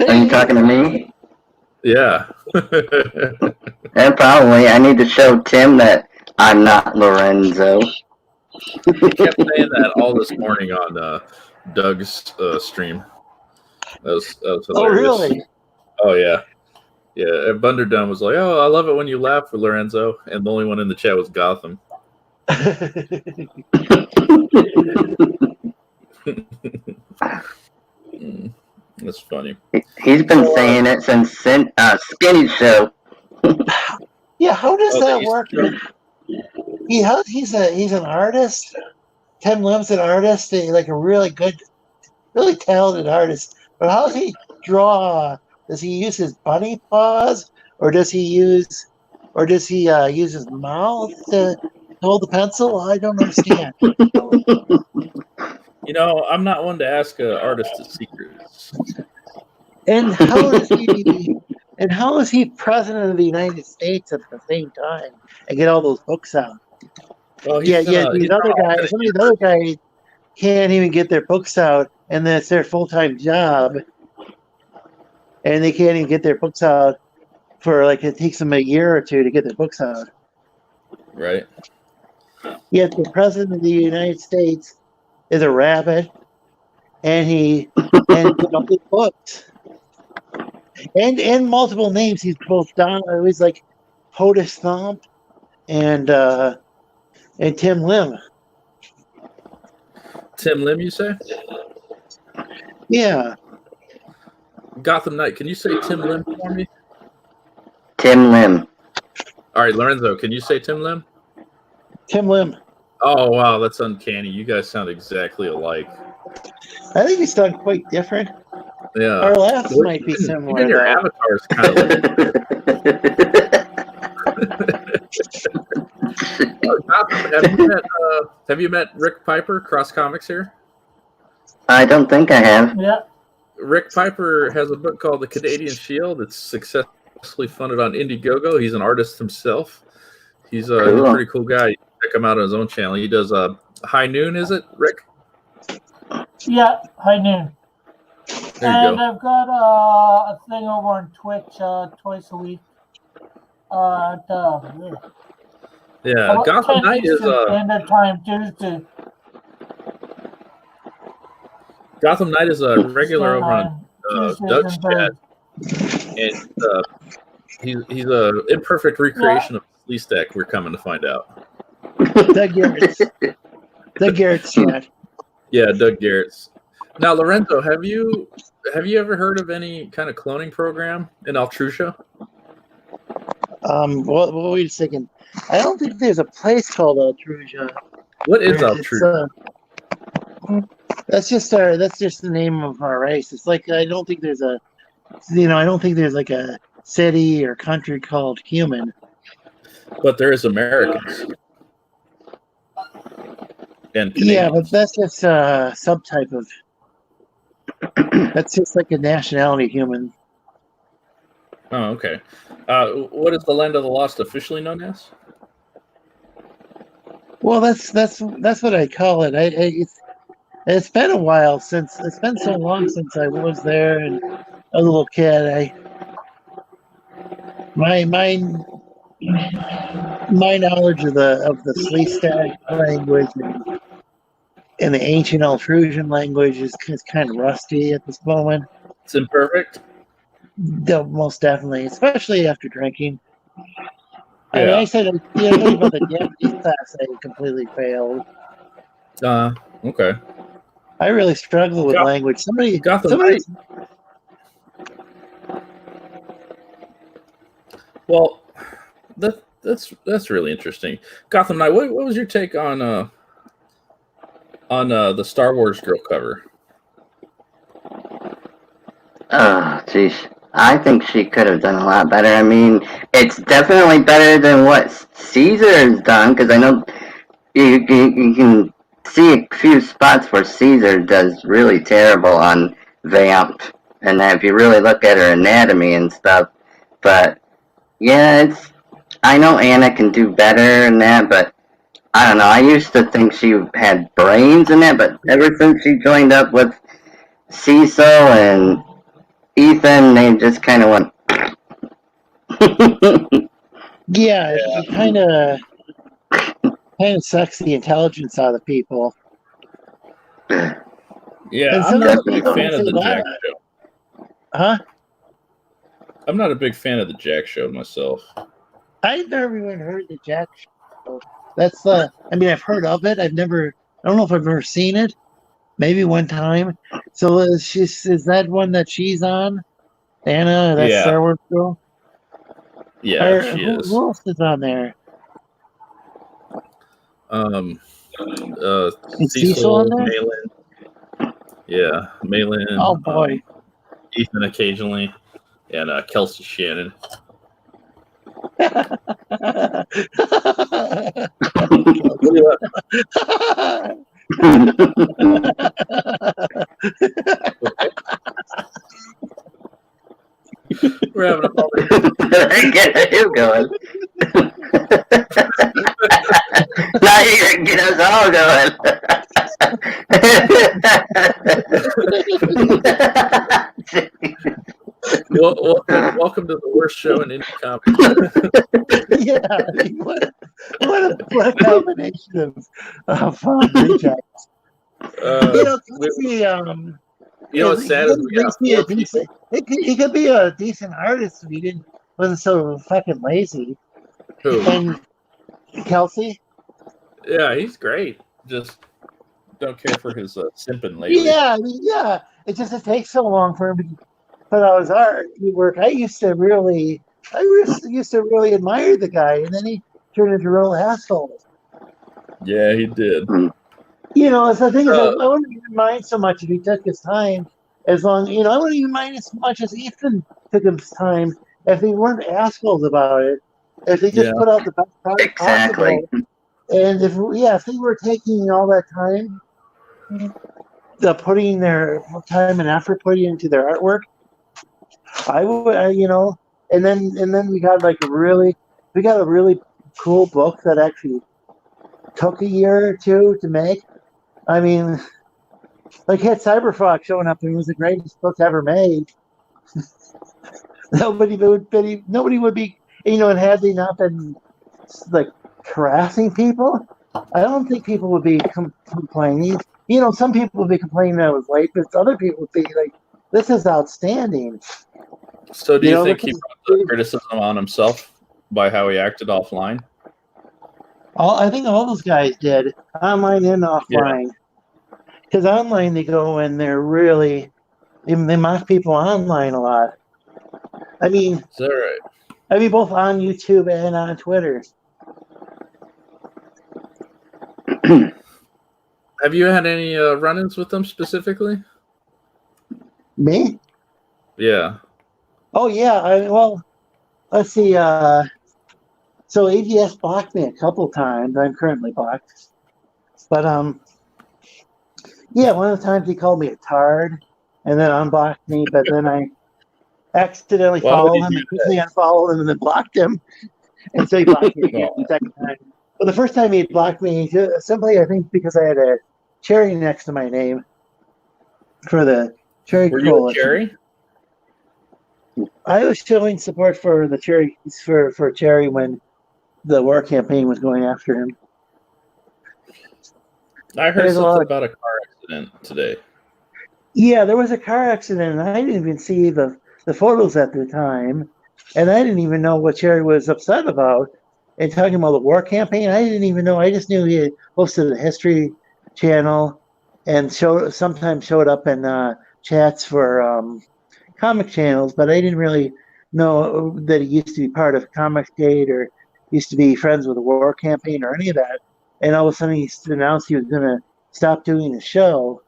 Are you talking to me? Yeah. And probably. I need to show Tim that I'm not Lorenzo. He kept saying that all this morning on Doug's stream. That was hilarious. Oh, really? Oh, yeah. Yeah, and Bunderdum was like, "Oh, I love it when you laugh for Lorenzo," and the only one in the chat was Gotham. That's funny. He's been saying it since Skinny Show. Yeah, how does that work? He's an artist. Tim Lim's an artist, like a really good, really talented artist. But how does he draw? Does he use his bunny paws, or does he use his mouth to hold the pencil? I don't understand. I'm not one to ask an artist his secrets. And how is he president of the United States at the same time and get all those books out? Well, some of these other guys can't even get their books out, and then it's their full-time job, and they can't even get their books out for it takes them a year or two to get their books out. Right. Yet the president of the United States is a rabbit, and he books and multiple names. He's both he's like POTUS Thump and Tim Lim. Tim Lim, you say? Yeah. Gotham Knight, can you say Tim Lim for me? Tim Lim. All right, Lorenzo, can you say Tim Lim? Tim Lim. Oh, wow, that's uncanny. You guys sound exactly alike. I think we sound quite different. Yeah. Our laughs Well, might be even similar, your though. avatar is kind of like. Have you met Rick Piper, Cross Comics here? I don't think I have. Yeah. Rick Piper has a book called The Canadian Shield. It's successfully funded on Indiegogo. He's an artist himself. He's a pretty cool guy. Check him out on his own channel. He does High Noon, is it, Rick? Yeah, High Noon. There you And go. I've got a thing over on Twitch twice a week. Yeah, Gotham Knight is Standard Time Tuesday. Gotham Knight is a regular over on Doug's chat, and he's a imperfect recreation of Sleestack. We're coming to find out. Doug Garrett's chat. Yeah, Doug Garrett's. Now, Lorenzo, have you ever heard of any kind of cloning program in Altrusia? Well, wait a second. I don't think there's a place called Altrusia. What is Altrusia? That's just the name of our race. It's like I don't think there's like a city or country called human. But there is Americans. And yeah, but that's just a subtype of. That's just like a nationality human. Oh, okay. What is the Land of the Lost officially known as? Well, that's what I call it. It's been a while since it's been so long since I was there and a little kid. My knowledge of the Sleestack language and the ancient Altrusian language is kind of rusty at this moment. It's imperfect. Most definitely, especially after drinking. Yeah. I mean, I said about the Japanese class I completely failed. Okay. I really struggle with language. Somebody. Well, that's really interesting. Gotham Knight, what was your take on the Star Wars girl cover? Oh, jeez. I think she could have done a lot better. I mean, it's definitely better than what Caesar has done, because I know you can see a few spots where Caesar does really terrible on Vamp, and if you really look at her anatomy and stuff. But yeah, I know Anna can do better in that, but I don't know. I used to think she had brains in that, but ever since she joined up with Cecil and Ethan, they just kind of went. Yeah, it kind of sucks the intelligence out of people. Yeah, I'm not a big fan of the Jack show. Huh? I'm not a big fan of the Jack show myself. I've never even heard the Jack show. I've heard of it. I don't know if I've ever seen it. Maybe one time. So is that one that she's on? Anna, that Star Wars girl? Yeah, she is. Who else is on there? Cecil on there? Malin. Yeah, Malin. Oh boy. Ethan occasionally, and Kelsey Shannon. We're having a moment. I get you going. Now you're going to get us all going. Welcome to the worst show in indie comics. Yeah, what a combination of rejects. What's sad is we got four people. He could be a decent artist if he wasn't so fucking lazy. Who? And Kelsey? Yeah, he's great. Just don't care for his simping lately. Yeah, it takes so long for him to put out his art work. I used to really admire the guy, and then he turned into a real asshole. Yeah, he did. The thing is, I wouldn't even mind so much if he took his time As long, I wouldn't even mind as much as Ethan took his time if they weren't assholes about it. If they just put out the best product Exactly. possible, and if they were taking all that time, putting their time and effort putting into their artwork, I would, and then we got a really cool book that actually took a year or two to make. I mean, like had Cyberfox showing up and it was the greatest book ever made. Nobody would be, and had they not been like harassing people, I don't think people would be complaining. Some people would be complaining that it was late, but other people would be like, "This is outstanding." So, do you think he brought the criticism on himself by how he acted offline? I think all those guys did, online and offline. Because online they go and they mock people online a lot. I mean, is that right? I mean, both on YouTube and on Twitter. Have you had any run-ins with them specifically? Me? Yeah. Oh yeah. Well, let's see. So AVS blocked me a couple times. I'm currently blocked. But yeah, one of the times he called me a tard, and then unblocked me. But then I accidentally followed him and quickly unfollowed him and then blocked him. And so he blocked me again the second time. But the first time he blocked me, simply I think because I had a cherry next to my name for the Cherry Were Coalition. You a cherry? I was showing support for the cherry for Cherry when the war campaign was going after him. I heard something about a car accident today. Yeah, there was a car accident, and I didn't even see the photos at the time, and I didn't even know what Cherry was upset about. And talking about the war campaign, I didn't even know. I just knew he had hosted a History Channel and sometimes showed up in chats for comic channels, but I didn't really know that he used to be part of Comic Gate or used to be friends with the war campaign or any of that. And all of a sudden he announced he was going to stop doing the show,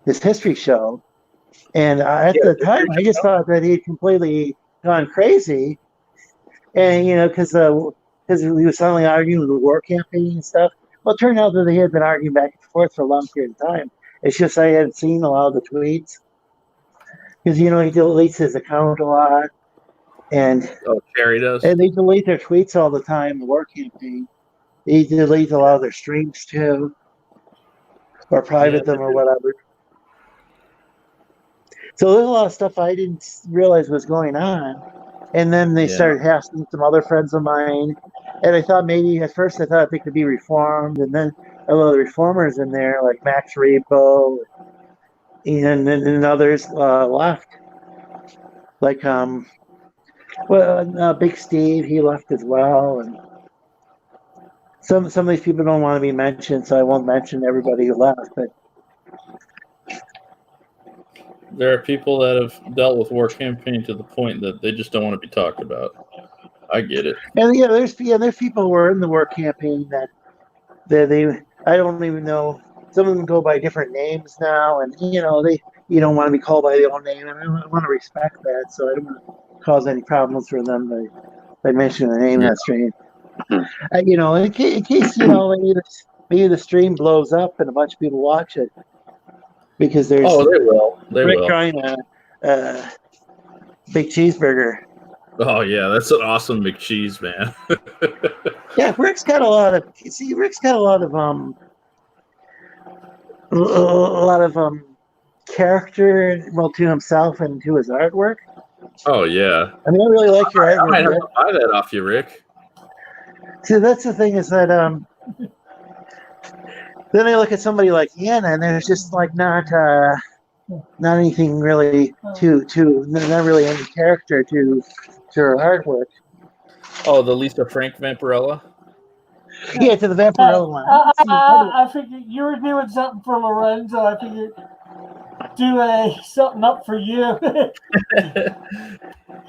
his history show. And at the time, I just thought that he had completely gone crazy. And, because he was suddenly arguing with the war campaign and stuff. Well, it turned out that they had been arguing back and forth for a long period of time. It's just I hadn't seen a lot of the tweets. Because, he deletes his account a lot. And Cherry does. And they delete their tweets all the time, the war campaign. They delete a lot of their streams too. Or private them or whatever. So there's a lot of stuff I didn't realize was going on. And then they started hashing some other friends of mine. And I thought maybe at first they could be reformed. And then a lot of the reformers in there, like Max Rebo and others left. Like, Big Steve, he left as well. And some of these people don't want to be mentioned, so I won't mention everybody who left. But there are people that have dealt with war campaign to the point that they just don't want to be talked about. I get it. And there's people who are in the war campaign that they I don't even know. Some of them go by different names now, and they don't want to be called by their own name, and I want to respect that. So I don't want to cause any problems for them by mentioning their name in that stream. In case maybe the stream blows up and a bunch of people watch it because there's they will trying a big cheeseburger. Oh yeah, that's an awesome McCheese, man. Yeah, Rick's got a lot of character, to himself and to his artwork. Oh yeah. I mean, I really like your artwork. I might have to buy that off you, Rick. See, that's the thing is that then I look at somebody like Hannah, and there's just like not anything really not really any character to her artwork. Oh, the Lisa Frank Vampirella? Yeah, to the Vampirella one. I figured you were doing something for Lorenzo. I figured do something up for you.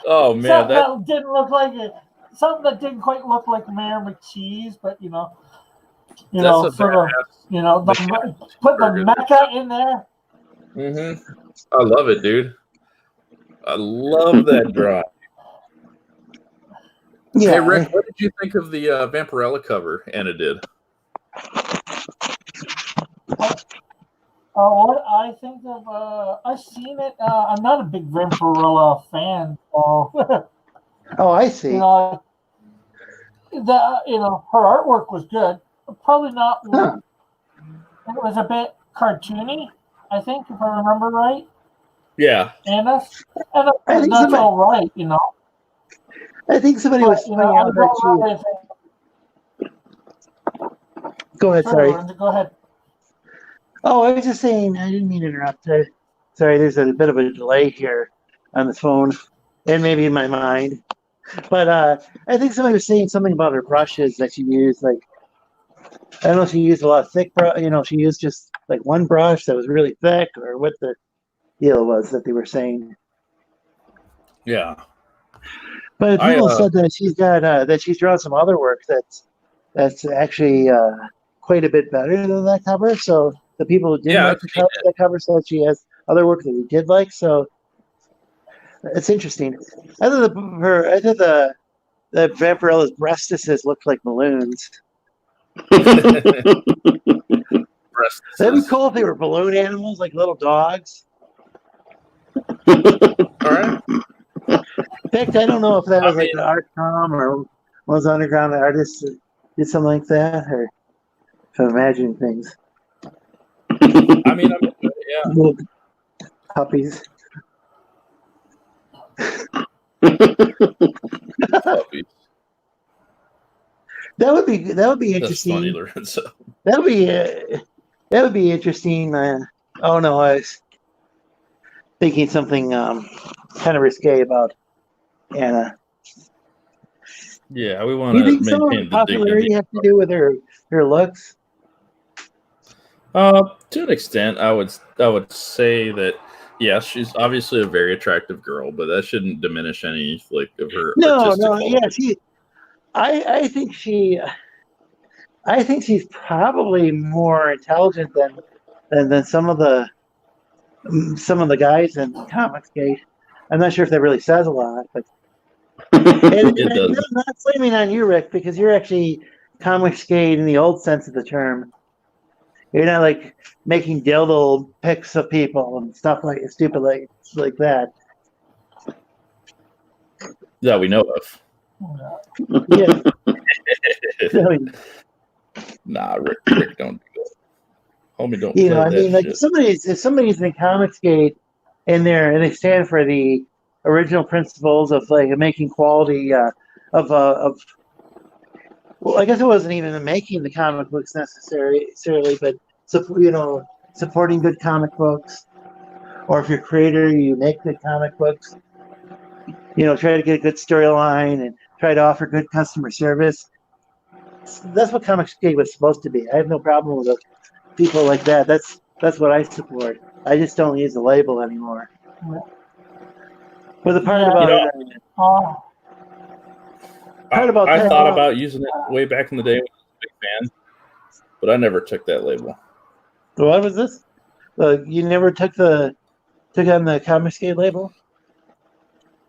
Oh man, something that didn't look like it. Something that didn't quite look like Mayor McCheese, but put the Mecca in there. Mm-hmm. I love it, dude. I love that drive. Yeah. Hey, Rick, what did you think of the Vampirella cover Anna did? What I think of, I've seen it. I'm not a big Vampirella fan, so Oh, I see. her artwork was good. Probably not. Huh. It was a bit cartoony, I think, if I remember right. Yeah. And that's all right, I think somebody was pointing out that Go ahead, sorry. Lorenzo, go ahead. Oh, I was just saying, I didn't mean to interrupt. Sorry, there's a bit of a delay here on the phone and maybe in my mind. But I think somebody was saying something about her brushes that she used. Like, I don't know if she used a lot of thick brush, she used just like one brush that was really thick, or what the deal was that they were saying. Yeah. But people said that she's got that she's drawn some other work that's actually quite a bit better than that cover. So the people who didn't like that cover said she has other work that they did like. So it's interesting. I thought the Vampirella's breastises looked like balloons. That'd be cool if they were balloon animals, like little dogs. All right. In fact, I don't know if that was like an art com or one of those underground artists that did something like that, or if I'm imagining things. I mean, yeah. Little puppies. Puppies. That would be interesting. That's funny, Lorenzo. That would be interesting. Oh no, I was thinking something kind of risque about Anna. Yeah, we want Do you to think some of maintain the the popularity dignity. has to do with her looks? To an extent, I would say that yes, she's obviously a very attractive girl, but that shouldn't diminish any of her artistic quality. Yeah, I think she's probably more intelligent than some of the guys in Comicsgate. I'm not sure if that really says a lot, but It does. I'm not blaming on you, Rick, because you're actually Comicsgate in the old sense of the term. You're not like making dildo pics of people and stuff like stupid like that. That we know of. Yeah. Nah, Rick, don't do that. Homie, don't. I mean, like if somebody's in Comicsgate and they stand for the original principles of like making quality well, I guess it wasn't even making the comic books necessarily, but supporting good comic books, or if you're a creator, you make good comic books. Try to get a good storyline and try to offer good customer service. That's what Comicsgate was supposed to be. I have no problem with people like that. That's what I support. I just don't use the label anymore. But the part about I thought about using it way back in the day when I was a big fan, but I never took that label. What was this? You never took on the Comicsgate label?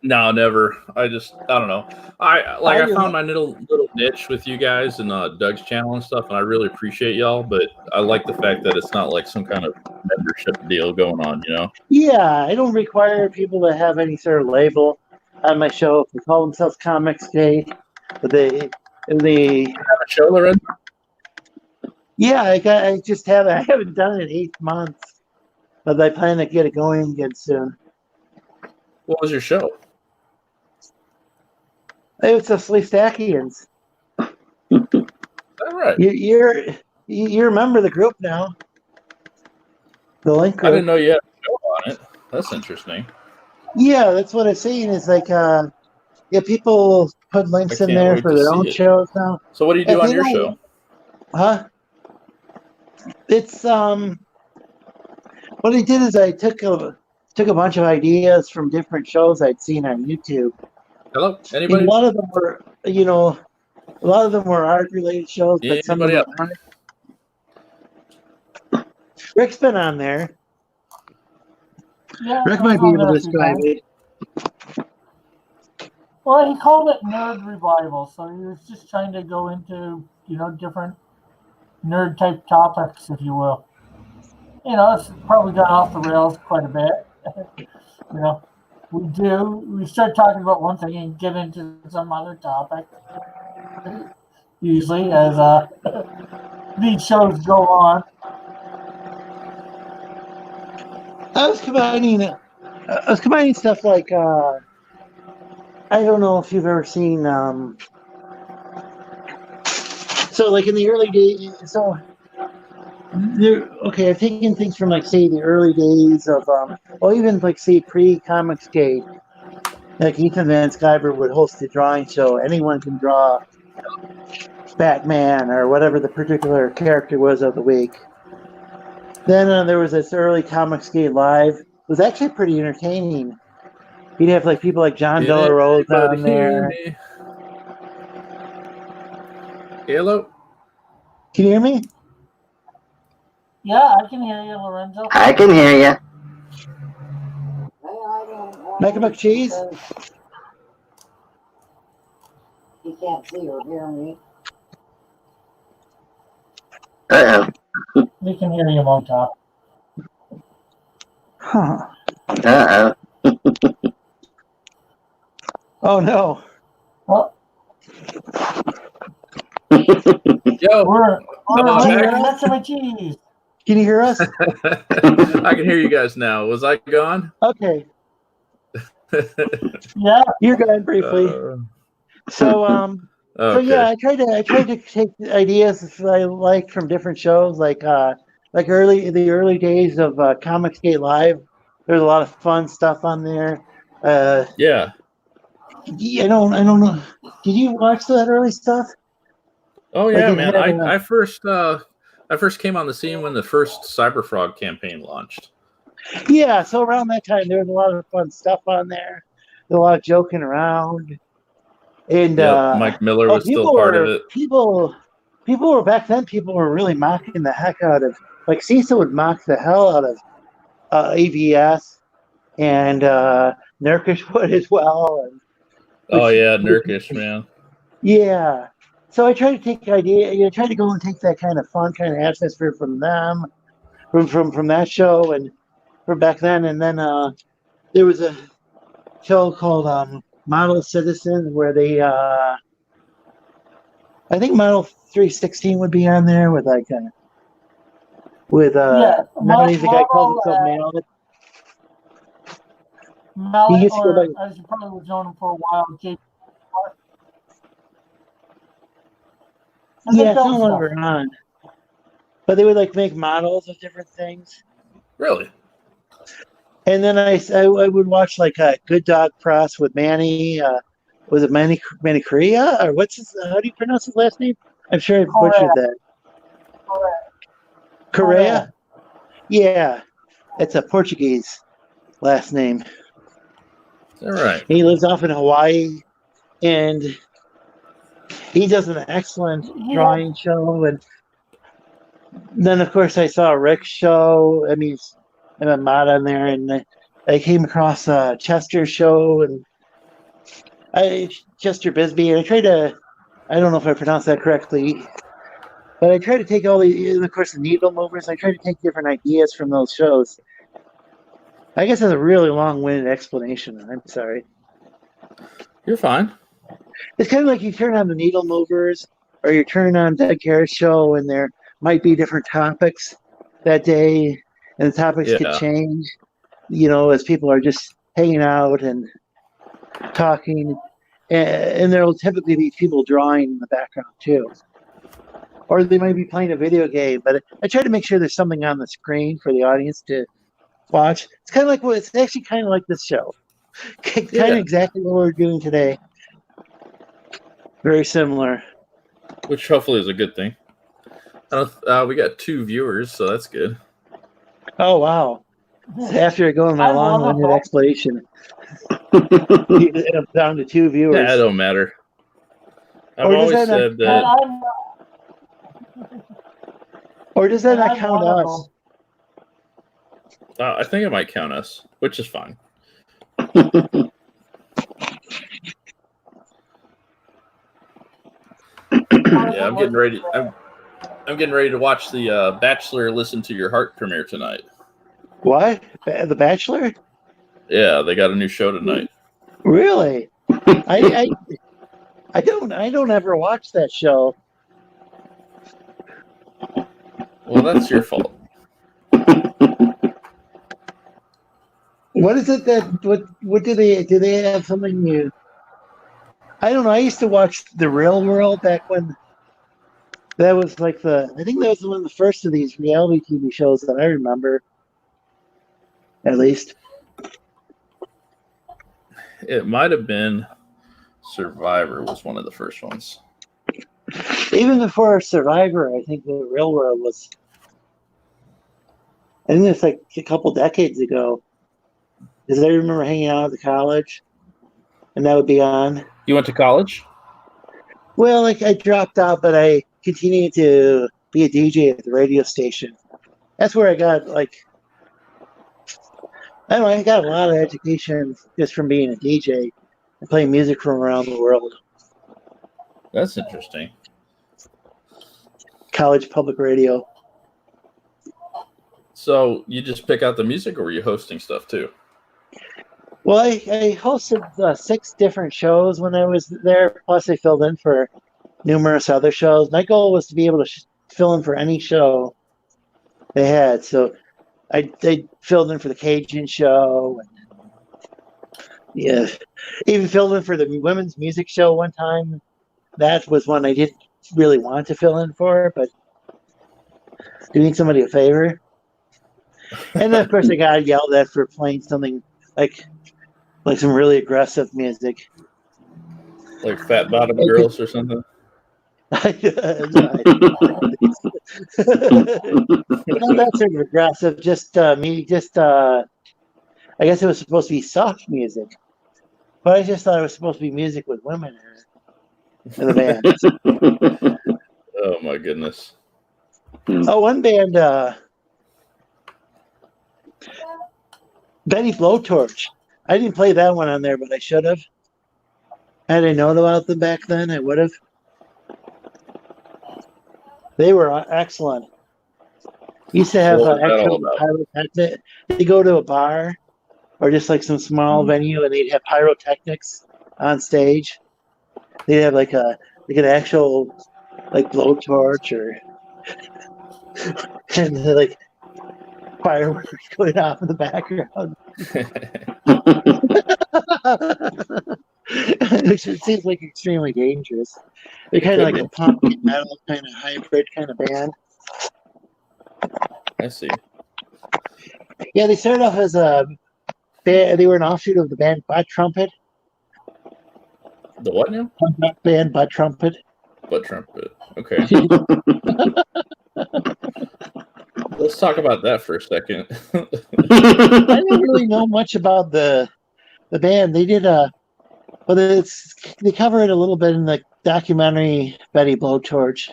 No, never. I don't know. I found my little niche with you guys and Doug's channel and stuff, and I really appreciate y'all. But I like the fact that it's not like some kind of membership deal going on, Yeah, I don't require people to have any sort of label on my show. If they call themselves Comicsgate, but they have a show, Lorenzo? Yeah, I haven't done it in 8 months, but I plan to get it going again soon. What was your show? It's the Sleestackians. All right. You remember the group now? The link group. I didn't know you had a show on it. That's interesting. Yeah, that's what I'm saying. Is like people put links in there for their own shows now. So what do you do on your show? Huh? It's what I did is I took a bunch of ideas from different shows I'd seen on YouTube. Hello, anybody? And a lot of them were art-related shows, but some of them aren't. Rick's been on there. Yeah, Rick I might be saw able that to a few describe times. it. Well, he called it nerd revival, so he was just trying to go into different nerd type topics, if you will. It's probably gone off the rails quite a bit. you know, we start talking about one thing and get into some other topic. Usually, as these shows go on. I was combining stuff like I don't know if you've ever seen so like in the early days okay, I've taken things from like say the early days of well even like say pre-Comicsgate. Like Ethan Van Sciver would host a drawing show. Anyone can draw Batman or whatever the particular character was of the week. Then there was this early Comicsgate Live. It was actually pretty entertaining. You'd have like people like John Can Delarose anybody on hear there. me? Hello? Can you hear me? Yeah, I can hear you, Lorenzo. I can hear you. Mac and cheese? You can't see or hear me. Uh We can hear you, Montauk. Huh. oh. Oh no. Well, Yo, we're back. Mac and cheese. Can you hear us? I can hear you guys now. Was I gone? Okay. Yeah. You're good briefly. So okay. so yeah, I tried to take ideas that I liked from different shows, like the early days of Comicsgate Live. There's a lot of fun stuff on there. Yeah. I don't know. Did you watch that early stuff? Oh Like yeah, it man. had, I first came on the scene when the first Cyberfrog campaign launched. yeah, so around that time there was a lot of fun stuff on there. There's a lot of joking around. And Yep, Mike Miller was still part of it. People were back then. People were really mocking the heck out of like CISA would mock the hell out of AVS and Nurkish would as well. Oh yeah, Nurkish, man. Yeah. So I try to take try to go and take that kind of fun kind of atmosphere from them, from that show and from back then. And then there was a show called Model Citizen where they I think Model 316 would be on there with like nowadays the guy calls himself Mallet. Mallet, or as you probably would know him for a while, JP. Yeah, some of them were on. But they would like make models of different things. Really? And then I would watch like a Good Dog Press with Manny. Was it Manny Correa or how do you pronounce his last name? I'm sure I butchered that. Correa? Yeah, it's a Portuguese last name. All right. He lives off in Hawaii, and he does an excellent drawing show. And then, of course, I saw Rick's show, and he's a mod on there. And I came across Chester's show, and Chester Bisbee. And I don't know if I pronounced that correctly, but I try to take and of course, the needle movers. I try to take different ideas from those shows. I guess that's a really long-winded explanation. I'm sorry. You're fine. It's kind of like you turn on the needle movers or you turn on Doug Harris' show and there might be different topics that day and the topics could change, as people are just hanging out and talking. And there will typically be people drawing in the background too. Or they might be playing a video game, but I try to make sure there's something on the screen for the audience to watch. It's kind of like it's actually kind of like this show. Kind of exactly what we're doing today. Very similar. Which hopefully is a good thing. We got 2 viewers, so that's good. Oh, wow. After I go on my long-winded explanation, you end up down to 2 viewers. Yeah, it don't matter. I've always said that. Or does that not count us? I think it might count us, which is fine. Yeah, I'm getting ready. I'm getting ready to watch the Bachelor Listen to Your Heart premiere tonight. What? The Bachelor? Yeah, they got a new show tonight. Really? I don't ever watch that show. Well, that's your fault. What is it that what do they have something new? I don't know. I used to watch The Real World back when that was like I think that was one of the first of these reality TV shows that I remember. At least. It might have been Survivor was one of the first ones. Even before Survivor, I think The Real World was. I think it's like a couple decades ago. Because I remember hanging out at the college, and that would be on. You went to college? Well, like I dropped out, but I continued to be a DJ at the radio station. That's where I got I don't know, I got a lot of education just from being a DJ and playing music from around the world. That's interesting. College public radio. So you just pick out the music, or were you hosting stuff too? Well, I hosted 6 different shows when I was there. Plus, I filled in for numerous other shows. My goal was to be able to fill in for any show they had. So I filled in for the Cajun show. And, yeah, even filled in for the women's music show one time. That was one I didn't really want to fill in for, but doing somebody a favor. And then, of course, I got yelled at for playing something like some really aggressive music. Like Fat Bottom Girls or something? Not that sort of aggressive, just I guess it was supposed to be soft music. But I just thought it was supposed to be music with women in the band. Oh my goodness. Oh, one band, Betty Blowtorch. I didn't play that one on there, but I should have. Had I known about them back then, I would have. They were excellent. Used to have actual pyrotechnics. They go to a bar or just like some small venue, and they'd have pyrotechnics on stage. They'd have like an actual like blowtorch or and like fireworks going off in the background. Which it seems like extremely dangerous. They're kind of like a punk metal kind of hybrid kind of band. I see. Yeah, they started off as a band. They were an offshoot of the band Butt Trumpet. The what now? Band Butt Trumpet. Butt Trumpet. Okay. Let's talk about that for a second. I don't really know much about the band. They did but they cover it a little bit in the documentary Betty Blowtorch.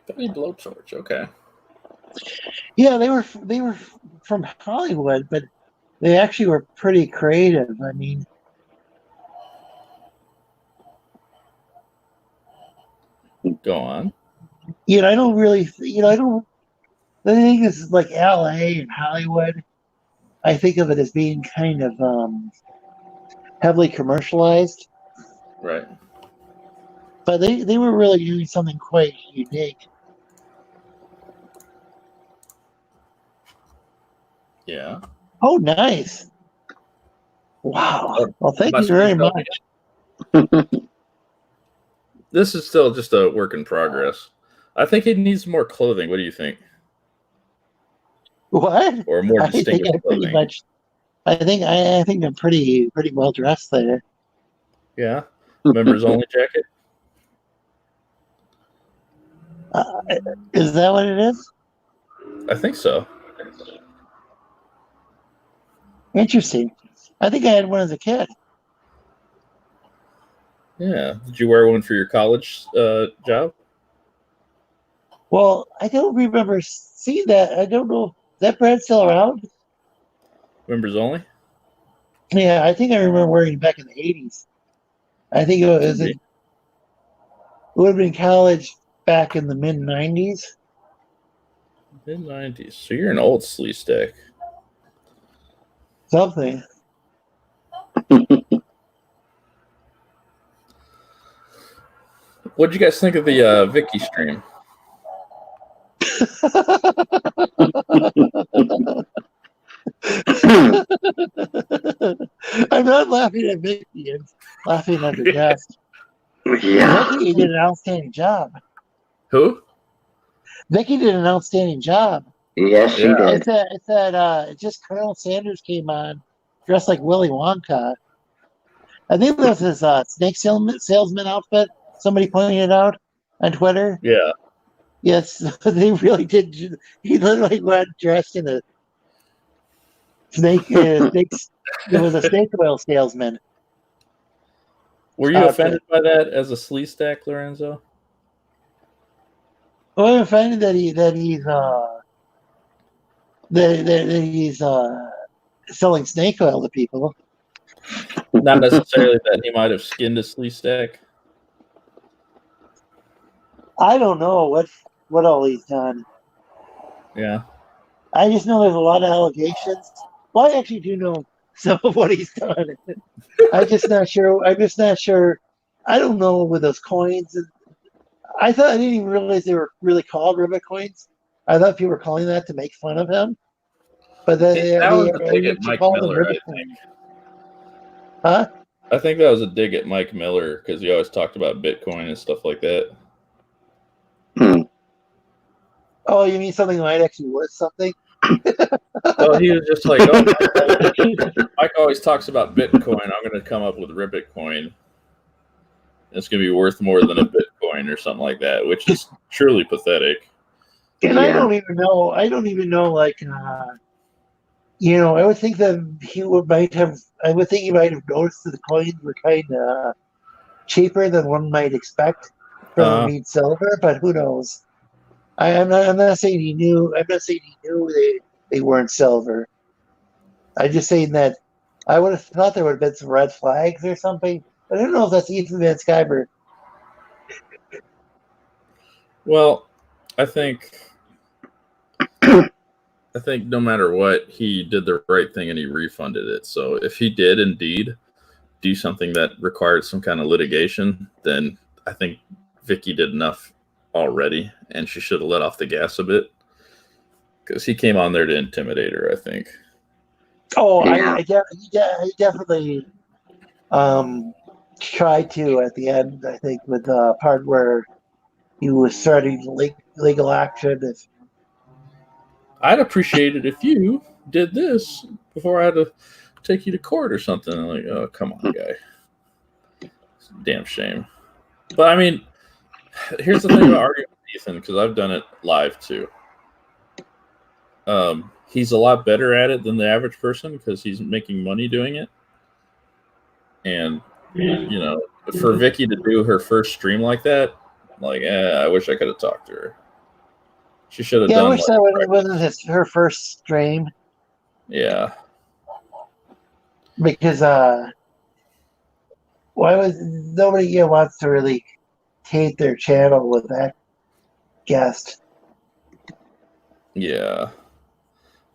Betty Blowtorch. Okay. Yeah, they were from Hollywood, but they actually were pretty creative. I mean, go on. I don't really, I don't. The thing is, like L.A. and Hollywood, I think of it as being kind of heavily commercialized. Right. But they were really doing something quite unique. Yeah. Oh, nice. Wow. Well, thank you very much. This is still just a work in progress. I think it needs more clothing. What do you think? What? Or more distinguished clothing? I think I'm pretty well dressed there. Yeah. Members only jacket? Is that what it is? I think so. Interesting. I think I had one as a kid. Yeah. Did you wear one for your college job? Well, I don't remember seeing that. I don't know. Is that brand still around? Members only? Yeah, I think I remember wearing it back in the 80s. I think it would have been college back in the mid 90s. Mid-90s. So you're an old Sleestack. Something. What'd you guys think of the Vicky stream? I'm not laughing at Vicky. I'm laughing at her desk. Yeah. Vicky did an outstanding job. Who? Vicky did an outstanding job. Yes, she Yeah. did. It's just Colonel Sanders came on dressed like Willy Wonka. I think that was his snake salesman outfit. Somebody pointed it out on Twitter. Yeah. Yes, they really did. He literally went dressed in a snake. It was a snake oil salesman. Were you offended by that as a Sleestack, Lorenzo? Well, I'm offended that he's selling snake oil to people. Not necessarily that he might have skinned a Sleestack. I don't know what all he's done. Yeah. I just know there's a lot of allegations. Well, I actually do know some of what he's done. I'm just not sure. I don't know with those coins. I didn't even realize they were really called ribbit coins. I thought people were calling that to make fun of him. But then That was a dig at Mike Miller, I think. Huh? I think that was a dig at Mike Miller because he always talked about Bitcoin and stuff like that. Oh, you mean something might actually worth something? Well, he was just like, oh, Mike always talks about Bitcoin. I'm going to come up with Ribbit coin. It's going to be worth more than a Bitcoin or something like that, which is truly pathetic. And I don't even know. Like, I would think that he might have. I would think he might have noticed that the coins were kind of cheaper than one might expect from being silver, but who knows? I'm not saying he knew. I'm not saying he knew they weren't silver. I'm just saying that I would have thought there would have been some red flags or something. But I don't know if that's Ethan Van Sciver. Well, I think no matter what, he did the right thing and he refunded it. So if he did indeed do something that required some kind of litigation, then I think Vicky did enough already, and she should have let off the gas a bit because he came on there to intimidate her, I think. Oh, yeah. He definitely tried to at the end, I think, with the part where he was starting legal action. I'd appreciate it if you did this before I had to take you to court or something. I'm like, oh, come on, guy. It's a damn shame. But, I mean, here's the thing about arguing with Ethan, because I've done it live, too. He's a lot better at it than the average person because he's making money doing it. And, for Vicky to do her first stream like that, like, I wish I could have talked to her. She should have done. I wish that wasn't her first stream. Yeah. Because nobody wants to really taint their channel with that guest. Yeah.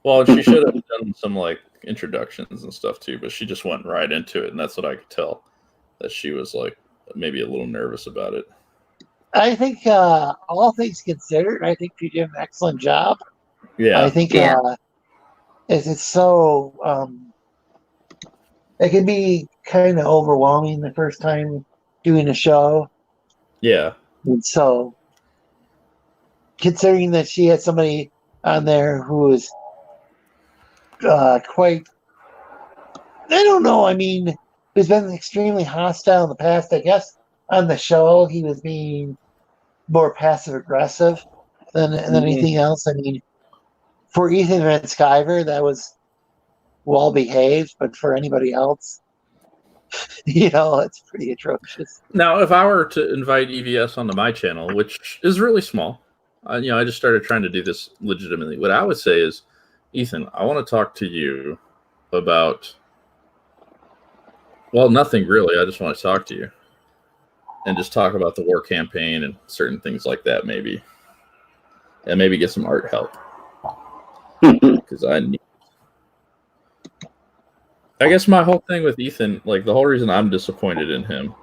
Well, she should have done some like introductions and stuff too, but she just went right into it, and that's what I could tell, that she was like maybe a little nervous about it. I think all things considered, I think she did an excellent job. Yeah. I think it's so it can be kind of overwhelming the first time doing a show. Yeah. And so considering that she had somebody on there who was quite, I don't know, I mean, who's been extremely hostile in the past. I guess on the show he was being more passive aggressive than anything else. I mean, for Ethan Van Sciver, that was well behaved, but for anybody else, it's pretty atrocious. Now, if I were to invite EVS onto my channel, which is really small, I just started trying to do this legitimately. What I would say is, Ethan, I want to talk to you about, well, nothing really. I just want to talk to you and just talk about the war campaign and certain things like that, maybe, and maybe get some art help because I need. I guess my whole thing with Ethan, like the whole reason I'm disappointed in him,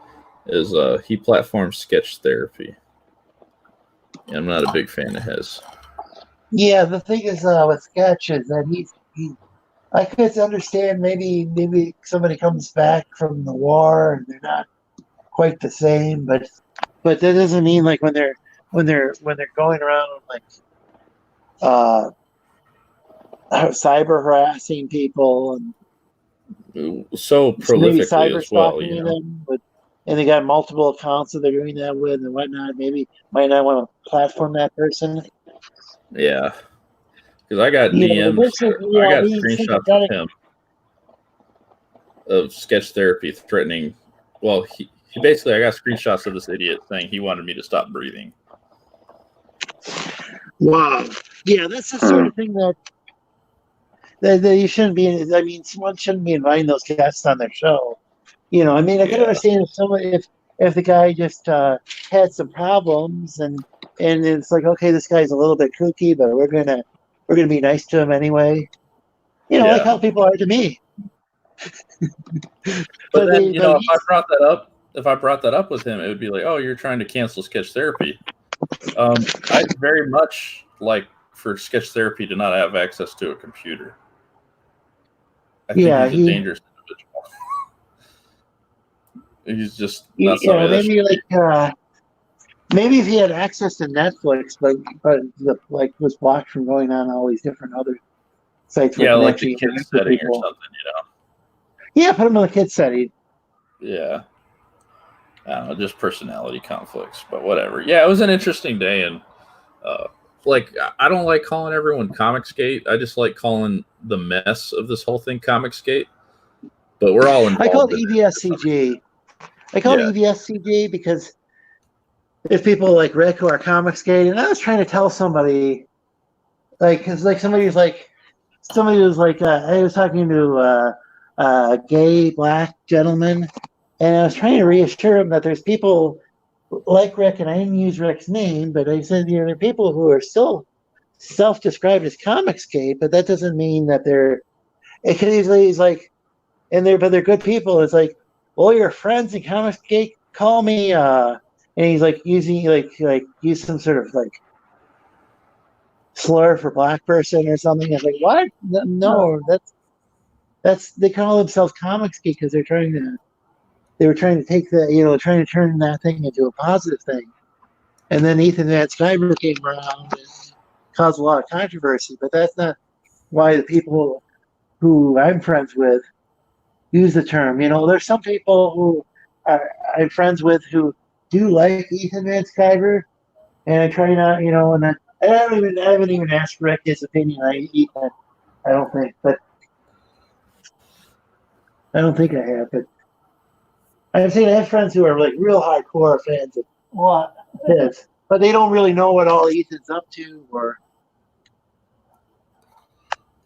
is he platforms sketch therapy. And I'm not a big fan of his. Yeah, the thing is with Sketch is that I could understand maybe somebody comes back from the war and they're not quite the same, but that doesn't mean like when they're going around like cyber harassing people and so maybe prolifically cyber as well, stalking them and they got multiple accounts that they're doing that with and whatnot. Maybe might not want to platform that person. Yeah, because I got You know, DMs. I got being screenshots of sympathetic. him of sketch therapy threatening. Well, he basically, I got screenshots of this idiot saying he wanted me to stop breathing. Wow. Yeah, that's the sort of thing that you shouldn't be. I mean, one shouldn't be inviting those guests on their show. You know, I mean, I could understand if the guy just had some problems and it's like, okay, this guy's a little bit kooky, but we're gonna be nice to him anyway. You know, like how people are to me. But then, if I brought that up with him, it would be like, oh, you're trying to cancel sketch therapy. I'd very much like for sketch therapy to not have access to a computer. I think he's a dangerous individual. He's just not somebody maybe if he had access to Netflix, but was blocked from going on all these different other sites. Yeah, like the kids setting or something, Yeah, put him in the kids setting. Yeah. I don't know, just personality conflicts, but whatever. Yeah, it was an interesting day, and I don't like calling everyone Comicsgate. I just like calling the mess of this whole thing Comicsgate. But we're all involved. I call it EVSCG. I call it EVSCG because there's people like Rick who are Comicsgate, and I was trying to tell somebody, because somebody was like, I was talking to a gay black gentleman, and I was trying to reassure him that there's people like Rick, and I didn't use Rick's name, but I said, there are people who are still self-described as Comicsgate, but that doesn't mean that he's like, but they're good people. It's like, well, your friends in Comicsgate call me, and he's like using use some sort of like slur for black person or something. It's like, what? No, that's they call themselves Comicsgate because they were trying to take trying to turn that thing into a positive thing. And then Ethan Van Sciver came around and caused a lot of controversy, but that's not why the people who I'm friends with use the term. There's some people who I'm friends with who do like Ethan Van Sciver, and I try not, and I haven't even asked Rick his opinion on Ethan. I don't think I have, but I'm saying I have friends who are like real hardcore fans of this, but they don't really know what all Ethan's up to, or.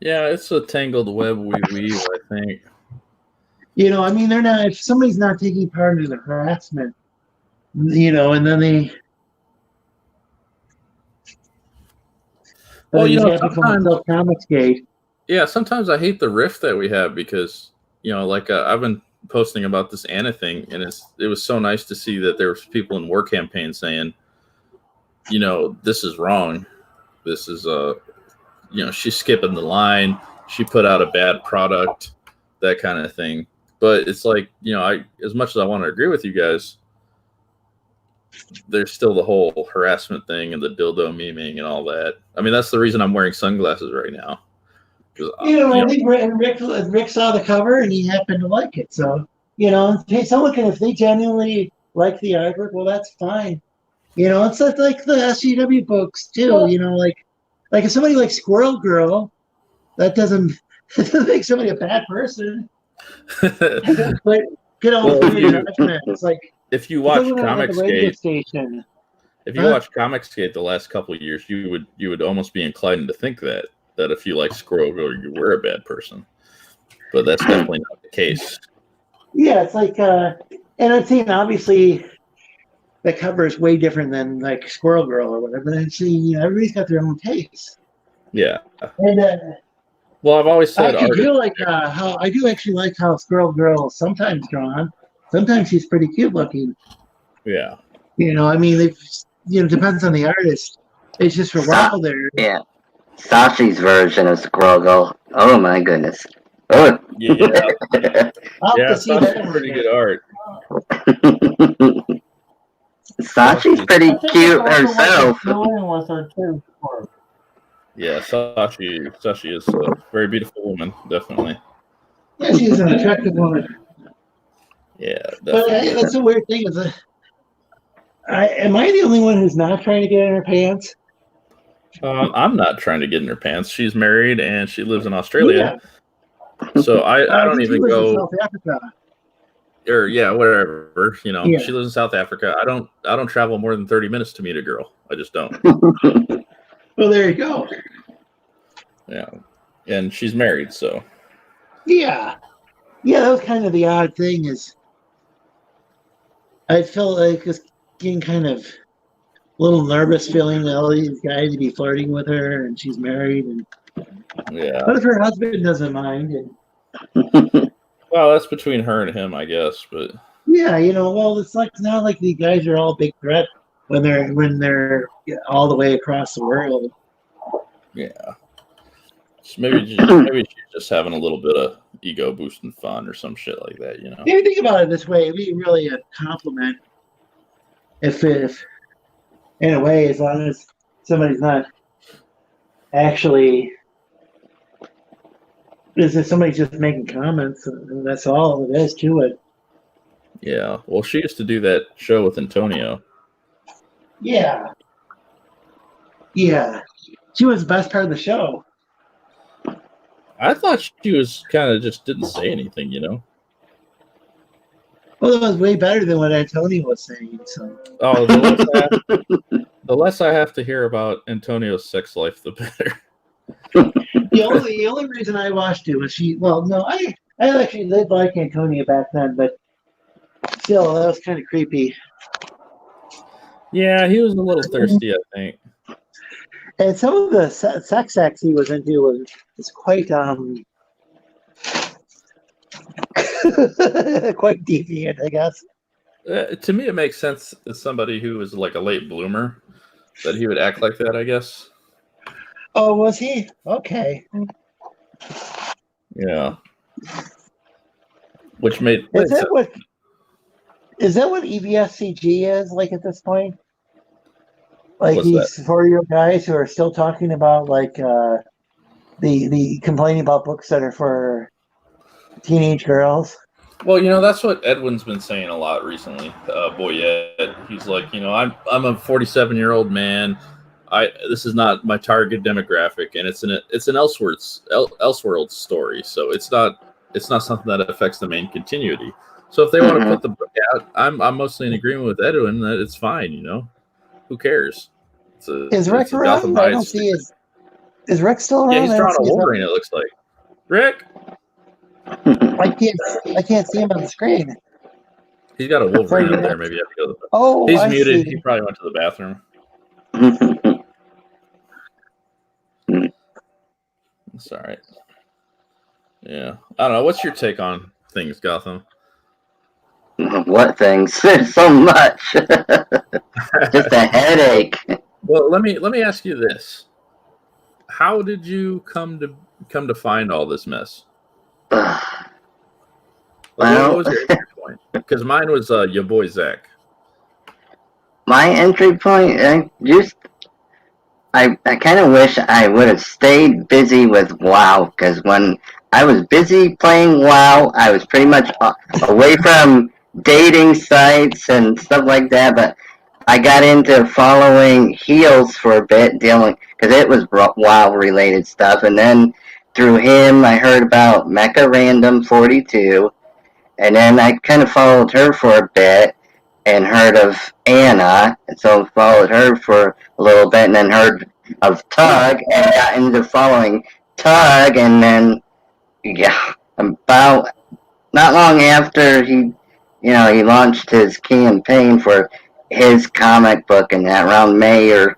Yeah, it's a tangled web we weave, I think. I mean, they're not. If somebody's not taking part in the harassment, and then they. Well, sometimes Comicsgate. Yeah, sometimes I hate the rift that we have because I've been posting about this Anna thing, and it was so nice to see that there was people in war campaigns saying, this is wrong. This is she's skipping the line. She put out a bad product, that kind of thing. But it's like, as much as I want to agree with you guys, there's still the whole harassment thing and the dildo memeing and all that. I mean, that's the reason I'm wearing sunglasses right now. I think Rick saw the cover and he happened to like it. So, if they genuinely like the artwork, well, that's fine. It's like the SCW books too. Like if somebody likes Squirrel Girl, that doesn't make somebody a bad person. But it's like if you watch Comicsgate, if you watch Comicsgate the last couple of years, you would almost be inclined to think that if you like Squirrel Girl, you were a bad person. But that's definitely not the case. Yeah, it's like, and I'm saying obviously the cover is way different than like Squirrel Girl or whatever. But I'm saying everybody's got their own taste. Yeah. And well, I've always said I do like how I do actually like how Squirrel Girl is sometimes drawn. Sometimes she's pretty cute looking. Yeah. I mean, it depends on the artist. It's just for a while there. Yeah. Sashi's version of Squirrel Girl. Oh my goodness. Oh. Yeah. I'll have to see Sashi's that. pretty good art. Sashi's pretty cute herself. With her too. Yeah, Sashi is a very beautiful woman, definitely. Yeah, she's an attractive woman. Yeah, but that's a weird thing. Am I the only one who's not trying to get in her pants? I'm not trying to get in her pants. She's married and she lives in Australia. Yeah. So I don't even go. South Africa. Or whatever. Yeah. She lives in South Africa. I don't travel more than 30 minutes to meet a girl. I just don't. Well, there you go. Yeah, and she's married, so. Yeah, that was kind of the odd thing. Is I felt like just getting kind of a little nervous, feeling all these guys to be flirting with her, and she's married, and what if her husband doesn't mind? And well, that's between her and him, I guess. But yeah, well, it's not like the guys are all big threat when they're all the way across the world. Yeah. So maybe she's just having a little bit of ego boosting fun or some shit like that, If you think about it this way, it'd be really a compliment if in a way, as long as somebody's not actually, somebody's just making comments, and that's all it is to it. Yeah. Well, she used to do that show with Antonio. Yeah. Yeah. She was the best part of the show. I thought she was kind of just didn't say anything, Well, it was way better than what Antonio was saying. So. Oh, the less I have to hear about Antonio's sex life, the better. The only reason I watched it was I actually did like Antonio back then, but still, that was kind of creepy. Yeah, he was a little thirsty, I think. And some of the sex acts he was into was quite quite deviant, I guess. To me, it makes sense as somebody who was like a late bloomer that he would act like that, I guess. Oh, was he? Okay. Yeah. Which made is that what EVSCG is like at this point? Like What's these that? 4-year-old guys who are still talking about like the complaining about books that are for teenage girls. Well, that's what Edwin's been saying a lot recently. Ed, he's like, I'm a 47-year-old man. This is not my target demographic, and it's an Elseworlds story, so it's not something that affects the main continuity. So if they want to put the book out, I'm mostly in agreement with Edwin that it's fine. Who cares? Is Rick around? I don't see his. Is Rick still around? Yeah, he's drawing a Wolverine. It looks like Rick. I can't see him on the screen. He's got a Wolverine up there. Maybe I have to go to the. Oh, he's I muted. see. He probably went to the bathroom. It's all right. Yeah, I don't know. What's your take on things, Gotham? What things? There's so much. Just a headache. Well, let me ask you this: how did you come to find all this mess? What was your entry point? Because mine was your boy Zach. My entry point, I kind of wish I would have stayed busy with WoW, because when I was busy playing WoW, I was pretty much away from dating sites and stuff like that, but I got into following Heels for a bit, because it was WoW related stuff, and then through him I heard about Mecha Random 42, and then I kind of followed her for a bit, and heard of Anna, and so followed her for a little bit, and then heard of Tug, and got into following Tug, and then, yeah, about not long after he launched his campaign for his comic book, and that around May or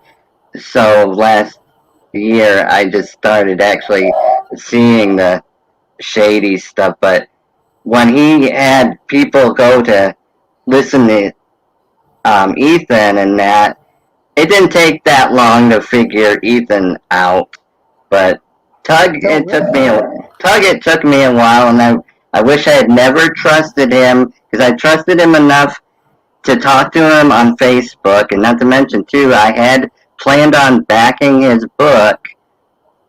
so of last year, I just started actually seeing the shady stuff. But when he had people go to listen to Ethan and that, it didn't take that long to figure Ethan out. But Tug, it took me a while, and I wish I had never trusted him, because I trusted him enough to talk to him on Facebook, and not to mention too, I had planned on backing his book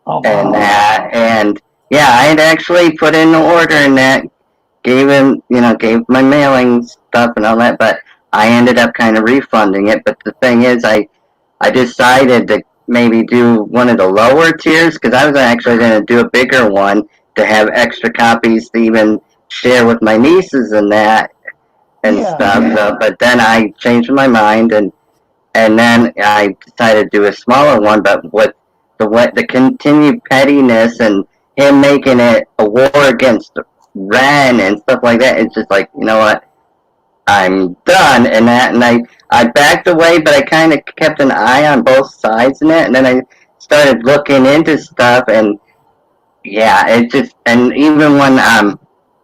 and that, and yeah, I had actually put in the order and that, gave my mailing stuff and all that, but I ended up kind of refunding it. But the thing is, I decided to maybe do one of the lower tiers, because I was actually going to do a bigger one to have extra copies to even share with my nieces and that and stuff. So, but then I changed my mind, and then I decided to do a smaller one. But with the continued pettiness and him making it a war against Ren and stuff like that, it's just like, you know what, I'm done. And I backed away, but I kind of kept an eye on both sides in it, and then I started looking into stuff, and yeah, it just, and even when I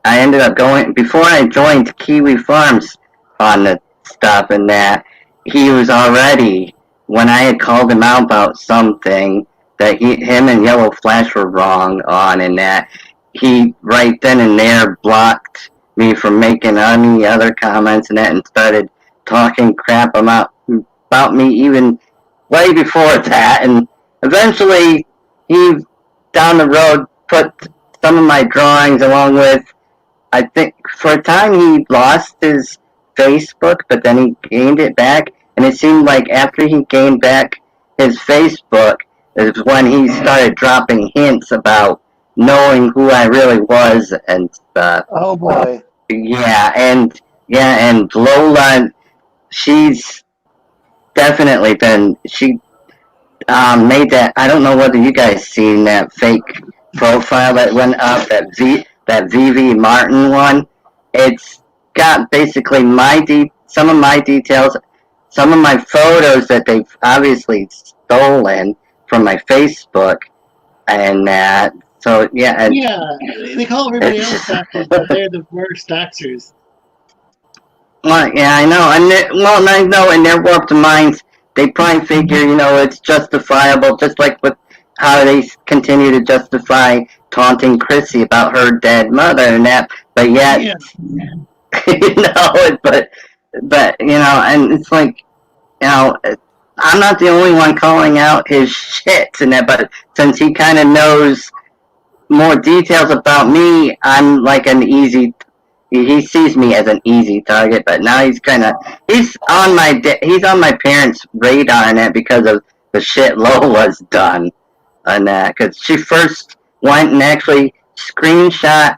ended up going, before I joined Kiwi Farms on the stuff and that, he was already, when I had called him out about something that him and Yellow Flash were wrong on, and that, he right then and there blocked me from making any other comments and that, and started talking crap about me even way before that. And eventually he down the road put some of my drawings along with, I think for a time he lost his Facebook, but then he gained it back, and it seemed like after he gained back his Facebook is when he started dropping hints about knowing who I really was and stuff. Oh boy. Yeah, and Lola, she's definitely been, she made that, I don't know whether you guys seen that fake profile that went up, that VV Martin one. It's got basically some of my details, some of my photos that they've obviously stolen from my Facebook, and that. So yeah, and yeah, they call everybody else doxers, but they're the worst doxers. Well, yeah, I know, and I know in their warped minds, they probably figure, it's justifiable, just like with how they continue to justify taunting Chrissy about her dead mother and that, but yet, but and it's like, I'm not the only one calling out his shit and that, but since he kind of knows more details about me, I'm like he sees me as an easy target, but now he's on my parents' radar and that, because of the shit Lola's done on that, because she first went and actually screenshot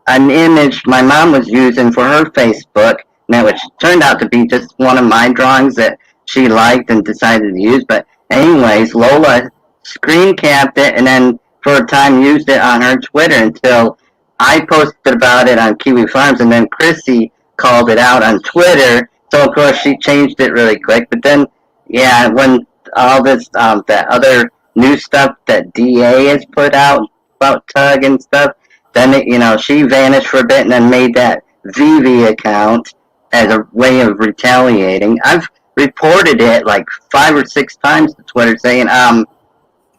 an image my mom was using for her Facebook, which turned out to be just one of my drawings that she liked and decided to use. But anyways, Lola screen capped it and then for a time used it on her Twitter until I posted about it on Kiwi Farms, and then Chrissy called it out on Twitter. So of course she changed it really quick. But then, yeah, when all this that other new stuff that DA has put out about Tug and stuff, then she vanished for a bit and then made that VV account as a way of retaliating. I've reported it like 5 or 6 times to Twitter, saying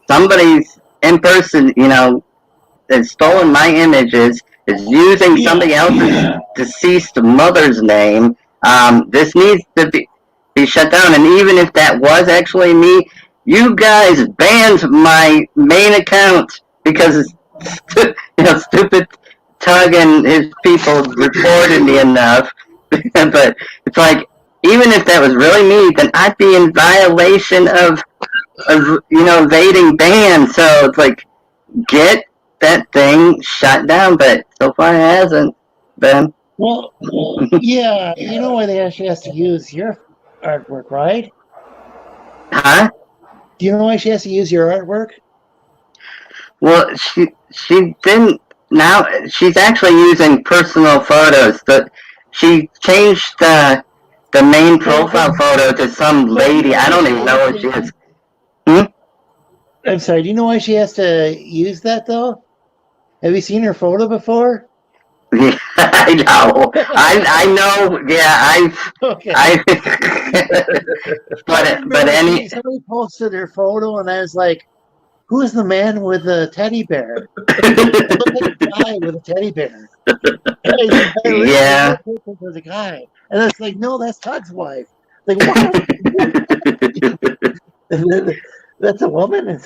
somebody's in person, has stolen my images, is using somebody else's deceased mother's name. This needs to be shut down. And even if that was actually me, you guys banned my main account because stupid Tug and his people reported me enough. But it's like, even if that was really me, then I'd be in violation of evading ban. So it's like, get that thing shut down, but so far it hasn't been. Well, yeah, you know why they actually has to use your artwork, right? Huh? Do you know why she has to use your artwork? Well, she didn't. Now she's actually using personal photos. She changed the main profile photo to some But you lady. know I why don't she even has know what she to, is. Hmm? I'm sorry, do you know why she has to use that though? Have you seen her photo before? Yeah, I know. I know. Yeah, Okay. I. I But remember any. somebody posted her photo and I was like, who's the man with the teddy bear? It looked like a guy with a teddy bear. I literally Yeah. looked at it as a guy. And it's like, no, that's Todd's wife. Like, what? That's a woman? And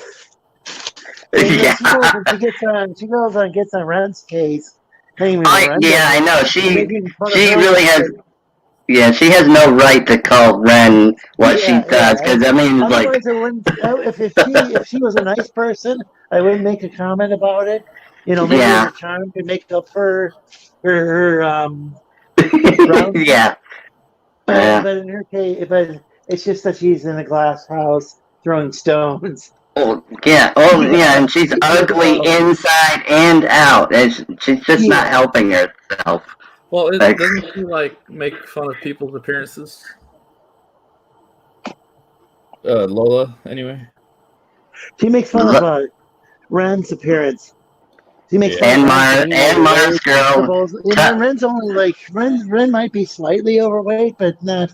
then Yeah. she goes and gets on Ren's case, claiming Lorenzo I know. making fun of She her. really has. Yeah, she has no right to call Ren what she Yeah, does yeah. because I mean, like, Otherwise, I wouldn't. If she was a nice person, I wouldn't make a comment about it. You know, maybe yeah, her charm could make up for her roundness. yeah, But in her case, it's just that she's in a glass house throwing stones. and she's You ugly know, inside and out. She's just not yeah. helping herself. Well, Like, doesn't she like make fun of people's appearances? Lola, anyway. She makes fun of Ren's appearance. She makes fun of Ren for being And Mars overweight. girl. Supposedly, and Ren's only like Ren might be slightly overweight, but not.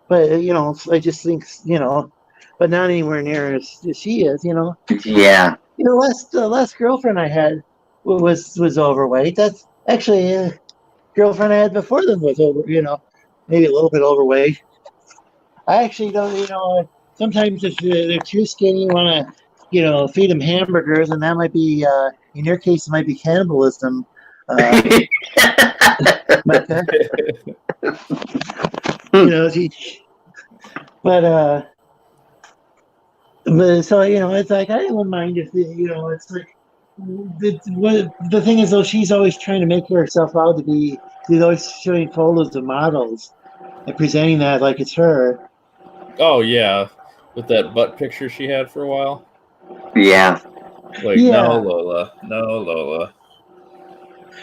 But you know, I just think but not anywhere near as she is. Yeah. The last girlfriend I had was overweight. That's actually a girlfriend I had before them was over. Maybe a little bit overweight. I actually don't. Sometimes if they're too skinny, you want to feed them hamburgers, and that might be in your case, it might be cannibalism. Mecca. She, but so it's like I wouldn't mind if it's like the thing is though she's always trying to make herself out to be. She's always showing photos of models and presenting that like it's her. Oh yeah, with that butt picture she had for a while. Yeah. Like, Yeah. no, Lola, no, Lola,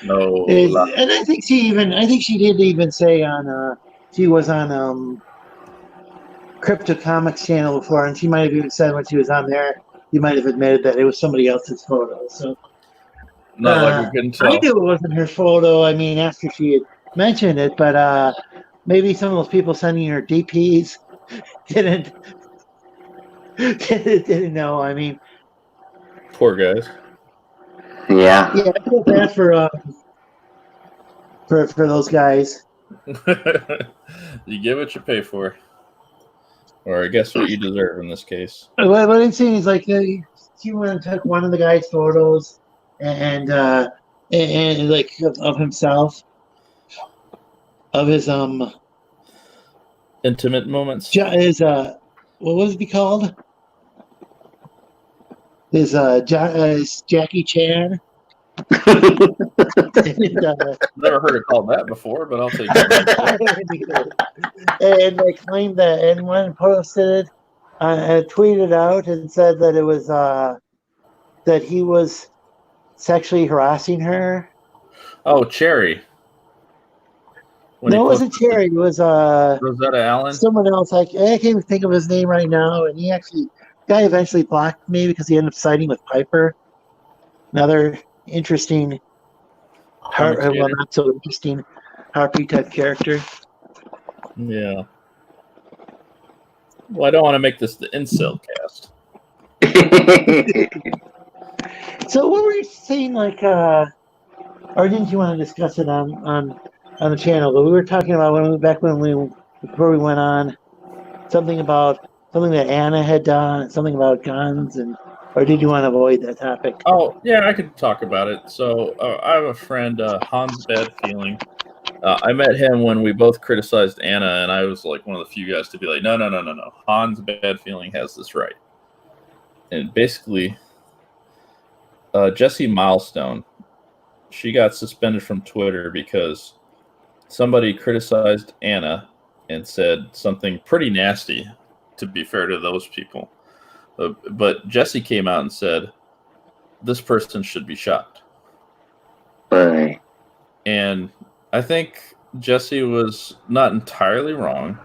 no. Lola. And I think she did even say on she was on Crypto Comics channel before, and she might have even said when she was on there, you might have admitted that it was somebody else's photo. So Not like we couldn't I tell. knew it wasn't her photo. I mean, after she had mentioned it, but maybe some of those people sending her DPs didn't know. I mean, Poor guys. Yeah. yeah, I feel bad for those guys. You get what you pay for, or I guess what you deserve in this case. What I'm saying is like she went and took one of the guy's photos and like of himself, of his Intimate moments. his what was he called? His Jackie Chan. And, Never heard it called that before, but I'll take it. and they claimed that anyone posted it, tweeted out and said that it was that he was sexually harassing her. Oh, Cherry. No, it wasn't Cherry. It was Rosetta Allen. someone else. I can't even think of his name right now. And guy eventually blocked me because he ended up siding with Piper. Another interesting, well, not so interesting, Harpy type character. Yeah. Well, I don't want to make this the incel cast. So what were you saying, like, or didn't you want to discuss it on the channel? But we were talking about before we went on something that Anna had done, something about guns, or did you want to avoid that topic? Oh, yeah, I could talk about it. So I have a friend, Hans Bad Feeling. I met him when we both criticized Anna, and I was like one of the few guys to be like, no. Hans Bad Feeling has this right. And basically, Jessie Milestone, she got suspended from Twitter because somebody criticized Anna and said something pretty nasty, to be fair to those people. But Jesse came out and said, this person should be shot. Right. And I think Jesse was not entirely wrong,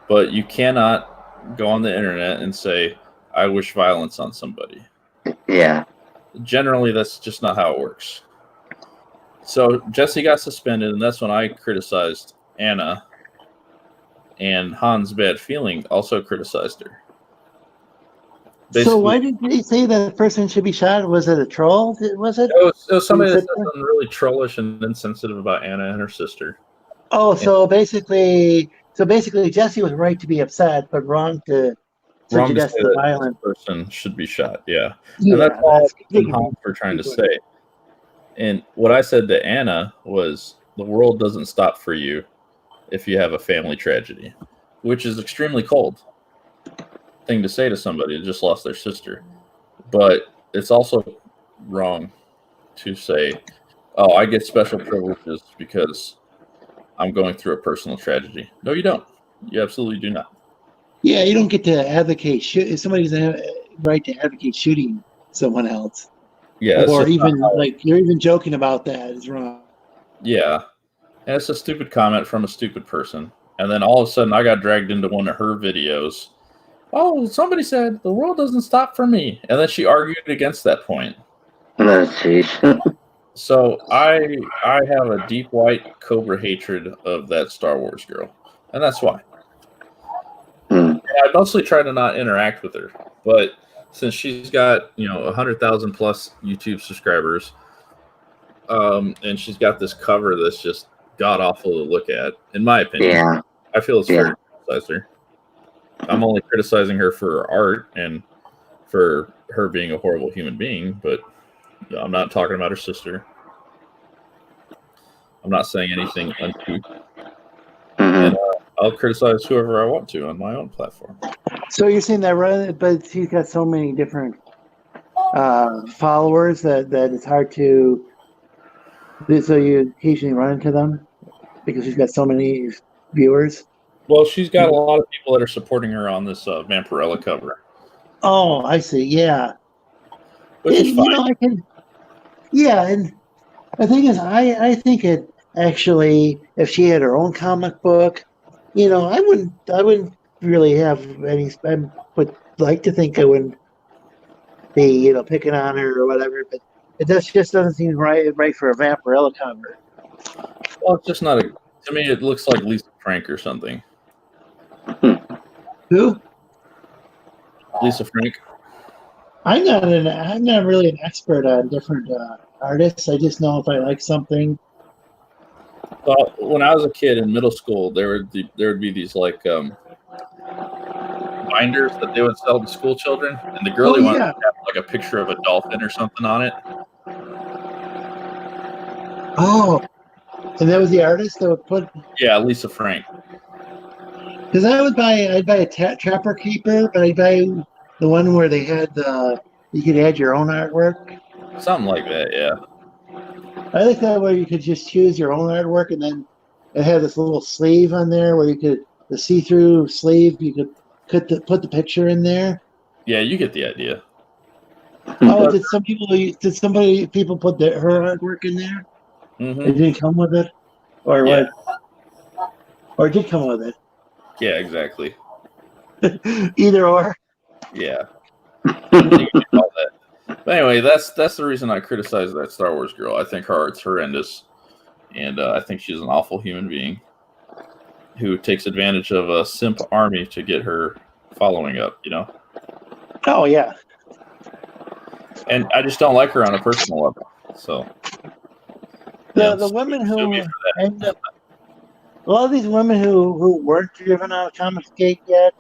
but you cannot go on the internet and say, I wish violence on somebody. Yeah. Generally, that's just not how it works. So Jesse got suspended, and that's when I criticized Anna. And Hans Bad Feeling also criticized her. So why did he say that person should be shot? Was it a troll? Was it? It was somebody that said something really trollish and insensitive about Anna and her sister. Oh, so basically, Jesse was right to be upset, but wrong to suggest the violent person should be shot. Yeah, and that's all Hans were trying to say. And what I said to Anna was, the world doesn't stop for you if you have a family tragedy, which is extremely cold thing to say to somebody who just lost their sister. But it's also wrong to say, oh, I get special privileges because I'm going through a personal tragedy. No, you don't. You absolutely do not. Yeah, you don't get to advocate. Somebody doesn't have a right to advocate shooting someone else. Yeah, or even like you're even joking about that is wrong. Yeah, and it's a stupid comment from a stupid person. And then all of a sudden, I got dragged into one of her videos. Oh, somebody said the world doesn't stop for me, and then she argued against that point. So I have a deep white cobra hatred of that Star Wars girl, and that's why. I mostly try to not interact with her, but since she's got 100,000 plus YouTube subscribers, and she's got this cover that's just god awful to look at, in my opinion, I feel it's fair to criticize her. I'm only criticizing her for her art and for her being a horrible human being, but I'm not talking about her sister. I'm not saying anything uncouth. And I'll criticize whoever I want to on my own platform. So you're saying that, but she's got so many different followers that it's hard to. So you occasionally run into them because she's got so many viewers. Well, she's got a lot of people that are supporting her on this Vampirella cover. Oh, I see. Yeah. Which is fine. And the thing is, I think it actually, if she had her own comic book, I wouldn't really have any. I would like to think I wouldn't be, picking on her or whatever, but it just doesn't seem right for a Vampirella cover. Well, it's just not a. To me, it looks like Lisa Frank or something. Who? Lisa Frank. I'm not really an expert on different artists. I just know if I like something. Well, when I was a kid in middle school, there would be these like binders that they would sell to school children, and the girly one would have like a picture of a dolphin or something on it. Oh, and that was the artist that would put. Yeah, Lisa Frank. Because I'd buy a Trapper Keeper, but I'd buy the one where they had you could add your own artwork. Something like that, yeah. I like that where you could just choose your own artwork, and then it had this little sleeve on there where you could the see-through sleeve. You could put the picture in there. Yeah, you get the idea. Oh, did people put her artwork in there? Mm-hmm. It didn't come with it, or what? Or it did come with it. Yeah, exactly. Either or. Yeah. But anyway, that's the reason I criticize that Star Wars girl. I think her art's horrendous, and I think she's an awful human being who takes advantage of a simp army to get her following up. Oh yeah. And I just don't like her on a personal level. So the women who end up, a lot of these women who weren't driven out of Comicsgate yet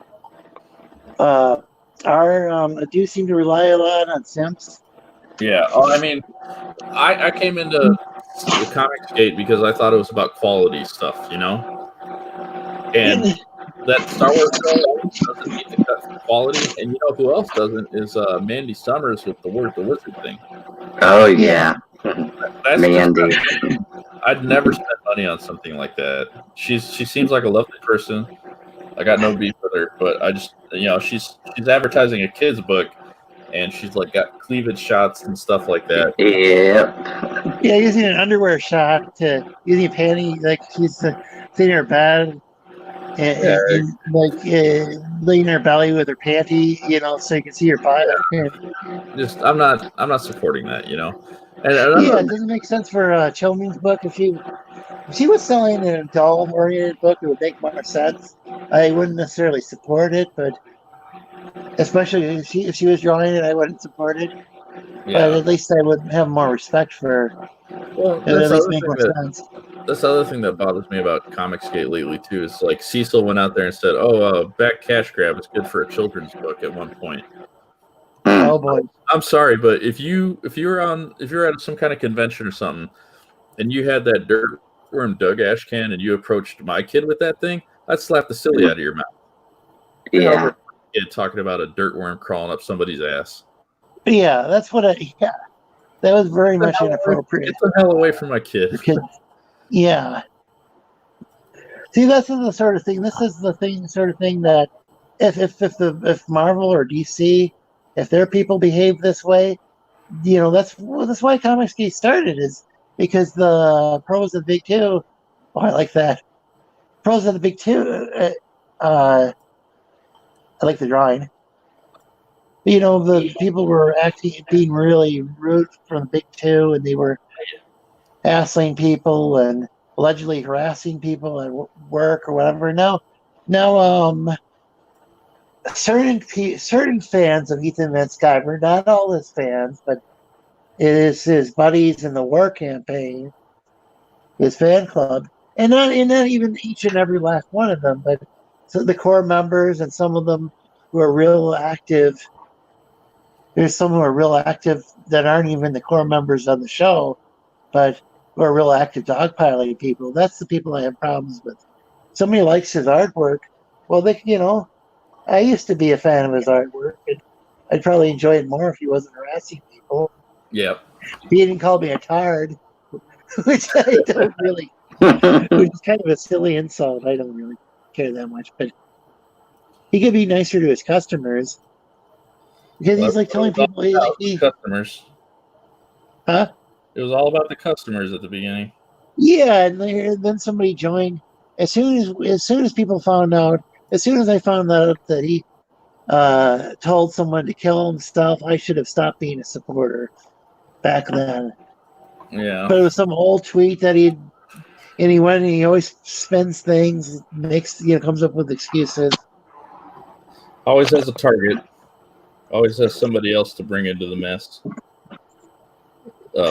do seem to rely a lot on simps. Yeah. Oh, I mean, I came into the Comicsgate because I thought it was about quality stuff, And that Star Wars girl doesn't need to cut for quality. And who else doesn't is Mandy Summers with the Wizard thing. Oh, yeah. That's Mandy. I'd never spend money on something like that. She seems like a lovely person. I got no beef with her, but I just she's advertising a kid's book, and she's like got cleavage shots and stuff like that. Yep. Yeah, using an underwear shot to using a panty, like she's sitting in her bed Yeah, and like laying her belly with her panty, so you can see her butt. just I'm not supporting that, And Yeah, another, it doesn't make sense for a children's book. If she was selling an adult-oriented book, it would make more sense. I wouldn't necessarily support it, but especially if she was drawing it, I wouldn't support it. But yeah. at least I would have more respect for her. Well, It would at least make more sense. that's the other thing that bothers me about Comicsgate lately too. Is like Cecil went out there and said, "Oh, back cash grab is good for a children's book." At one point, Oh boy. I'm sorry, but if you were at some kind of convention or something, and you had that Dirtworm Doug ash can, and you approached my kid with that thing, I'd slap the silly out of your mouth. Yeah. Kid talking about a dirtworm crawling up somebody's ass. Yeah, that's what that was very much inappropriate. Get the hell away from my kid. Yeah. See, this is the sort of thing. This is the sort of thing that if Marvel or DC, if their people behave this way, that's why Comicsgate started, is because the pros of the Big Two. Oh, I like that. Pros of the Big Two. I like the drawing. The people were being really rude from the Big Two, and they were hassling people and allegedly harassing people at work or whatever. Now, certain fans of Ethan Van Sciver, not all his fans, but it is his buddies in the war campaign, his fan club, and not even each and every last one of them, but the core members and some of them who are real active. There's some who are real active that aren't even the core members of the show, but who are real active dogpiling people. That's the people I have problems with. Somebody likes his artwork. Well, I used to be a fan of his artwork, and I'd probably enjoy it more if he wasn't harassing people. Yep. He didn't call me a tard, which I don't really, which is kind of a silly insult. I don't really care that much, but he could be nicer to his customers. Because he's like telling people, customers. Huh? It was all about the customers at the beginning. Yeah, and then somebody joined. As soon as people found out, as soon as I found out that he told someone to kill him stuff, I should have stopped being a supporter back then. Yeah. But it was some old tweet that he went and he always spends things, comes up with excuses. Always has a target. Always has somebody else to bring into the mess.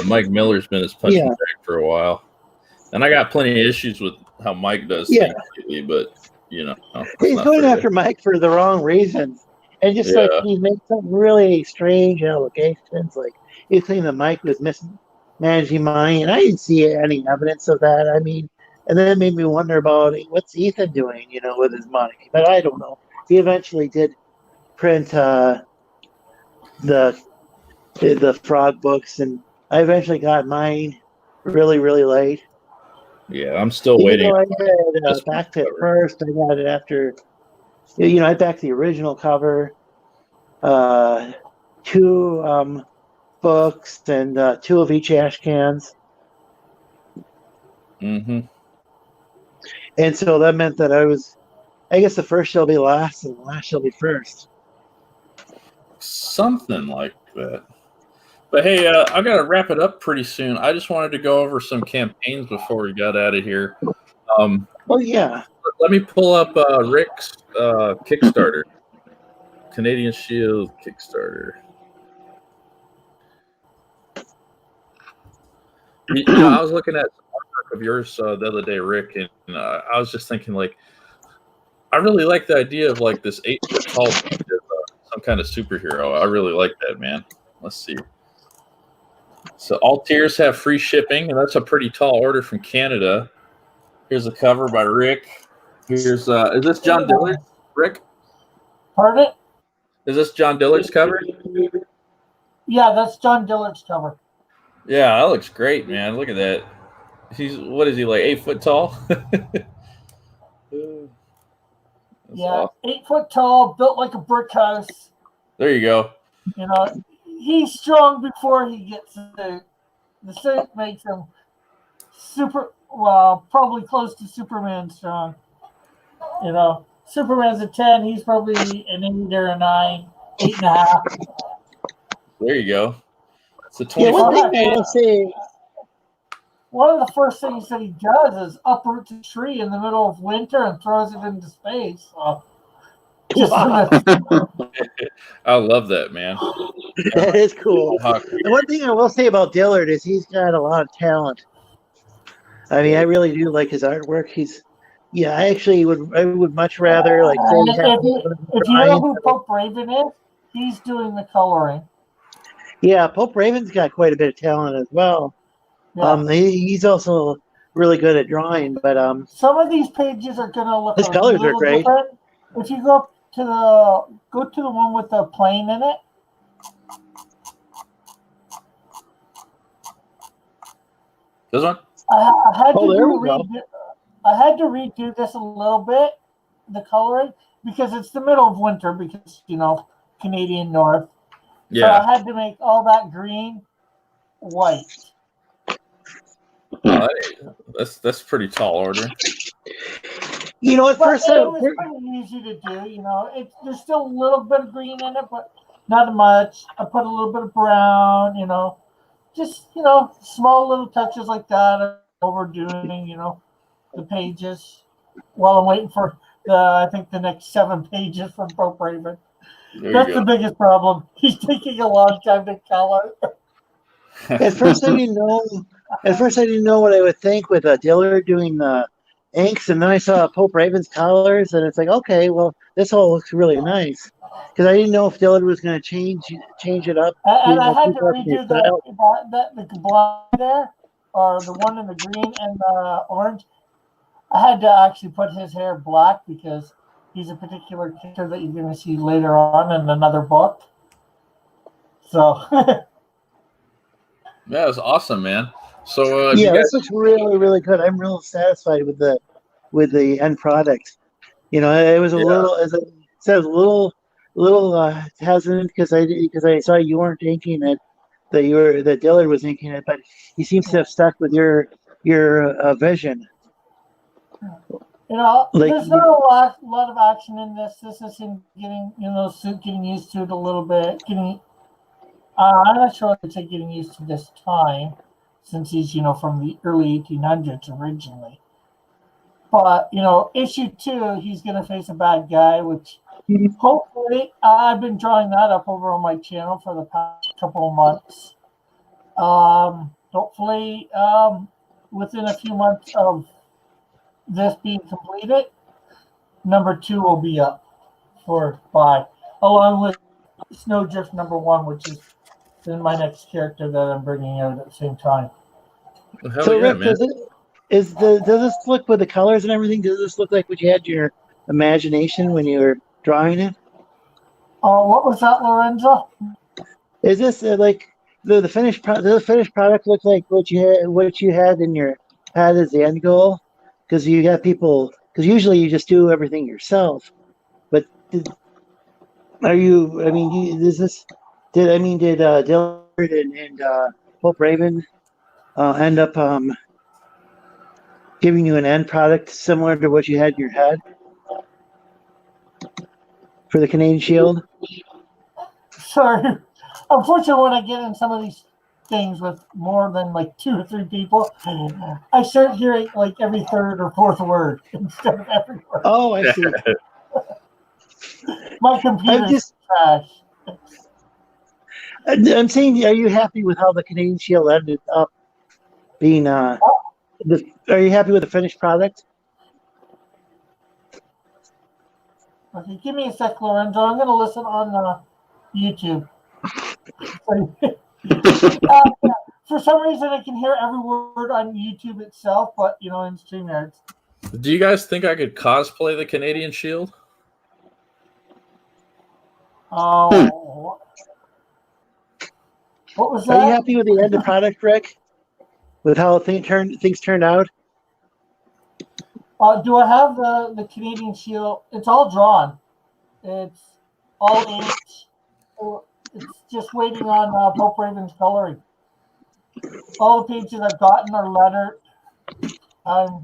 Mike Miller's been his punching bag for a while. And I got plenty of issues with how Mike does things lately, but he's going after Mike for the wrong reasons. And just like he made some really strange allegations, like he claimed that Mike was mismanaging money, and I didn't see any evidence of that. I mean, and then it made me wonder about what's Ethan doing, with his money. But I don't know. He eventually did print the frog books, and I eventually got mine really, really late. Yeah, I'm still waiting. I had backed it first. I got it after, I backed the original cover, 2 books, and 2 of each ash cans. Mm-hmm. And so that meant that I guess the first shall be last, and the last shall be first. Something like that. But hey, I got to wrap it up pretty soon. I just wanted to go over some campaigns before we got out of here. Yeah. Let me pull up Rick's Kickstarter. Canadian Shield Kickstarter. I was looking at some artwork of yours the other day, Rick, and I was just thinking, I really like the idea of this 8-foot tall some kind of superhero. I really like that, man. Let's see. So all tiers have free shipping, and that's a pretty tall order from Canada. Here's a cover by Rick. Here's is this John Dillard, Rick? Pardon it? Is this John Dillard's cover? Yeah, that's John Dillard's cover. Yeah, that looks great, man. Look at that. He's what is he like 8 foot tall? Yeah, awesome. 8 foot tall, built like a brick house. There you go. You know, he's strong before he gets the suit makes him probably close to Superman strong. You know, Superman's a 10, he's probably an 8 or a 9, 8.5. There you go. It's a 24. Yeah, one thing I will say. One of the first things that he does is uproot a tree in the middle of winter and throws it into space. So, I love that, man. That is cool. The one thing I will say about Dillard is he's got a lot of talent. I mean, I really do like his artwork. I would much rather like say if you know who Pope Raven is, he's doing the coloring. Yeah, Pope Raven's got quite a bit of talent as well. Yeah. He's also really good at drawing, but some of these pages are going to look his colors are great. Different. If you go to the one with the plane in it. This one? I had to redo this a little bit, the coloring, because it's the middle of winter, because, Canadian North. Yeah. So I had to make all that green white. Oh, that's pretty tall order. At first it was pretty easy to do. There's still a little bit of green in it, but not much. I put a little bit of brown. Just small little touches like that. I'm overdoing the pages while I'm waiting for I think the next 7 pages from Pope Raven. That's the biggest problem. He's taking a long time to color. At first, I didn't know what I would think with Dillard doing the inks, and then I saw Pope Raven's colors, and it's like, okay, well, this all looks really nice. Because I didn't know if Dillard was going to change it up. And I had to redo the blonde there, or the one in the green and the orange. I had to actually put his hair black because he's a particular character that you're going to see later on in another book. So. Yeah, it was awesome, man. So this looks really, really good. I'm real satisfied with the end product. It was a little, as I said, a little hesitant because I saw you weren't inking it, that Dillard was inking it, but he seems to have stuck with your vision. There's not a lot of action in this. This is him getting suit, getting used to it a little bit, I'm not sure I'd say getting used to this time, since he's, from the early 1800s originally. But, issue 2, he's going to face a bad guy, which hopefully I've been drawing that up over on my channel for the past couple of months. Hopefully, within a few months of this being completed, number 2 will be up for buy, along with Snowdrift number 1, which is then my next character that I'm bringing out at the same time. Well, so, Rick, does this look with the colors and everything? Does this look like what you had in your imagination when you were drawing it? What was that, Lorenzo? Is this like the finished product? Does the finished product look like what you had in your head as the end goal? Because you got people. Because usually you just do everything yourself, but did Dillard and Pope Raven end up giving you an end product similar to what you had in your head for the Canadian Shield? Sorry. Unfortunately, when I get in some of these things with more than like 2 or 3 people, I start hearing like every 3rd or 4th word instead of every word. Oh, I see. My computer's trash. I'm saying, are you happy with how the Canadian Shield ended up being? Are you happy with the finished product? Okay, give me a sec, Lorenzo. I'm going to listen on YouTube. For some reason, I can hear every word on YouTube itself, but in StreamYards. Do you guys think I could cosplay the Canadian Shield? Oh. What was that? Are you happy with the end of product, Rick? with how things turned out? Do I have the Canadian Shield? It's all drawn. It's all inked. It's just waiting on Pope Raven's coloring. All the pages I've gotten are lettered. Are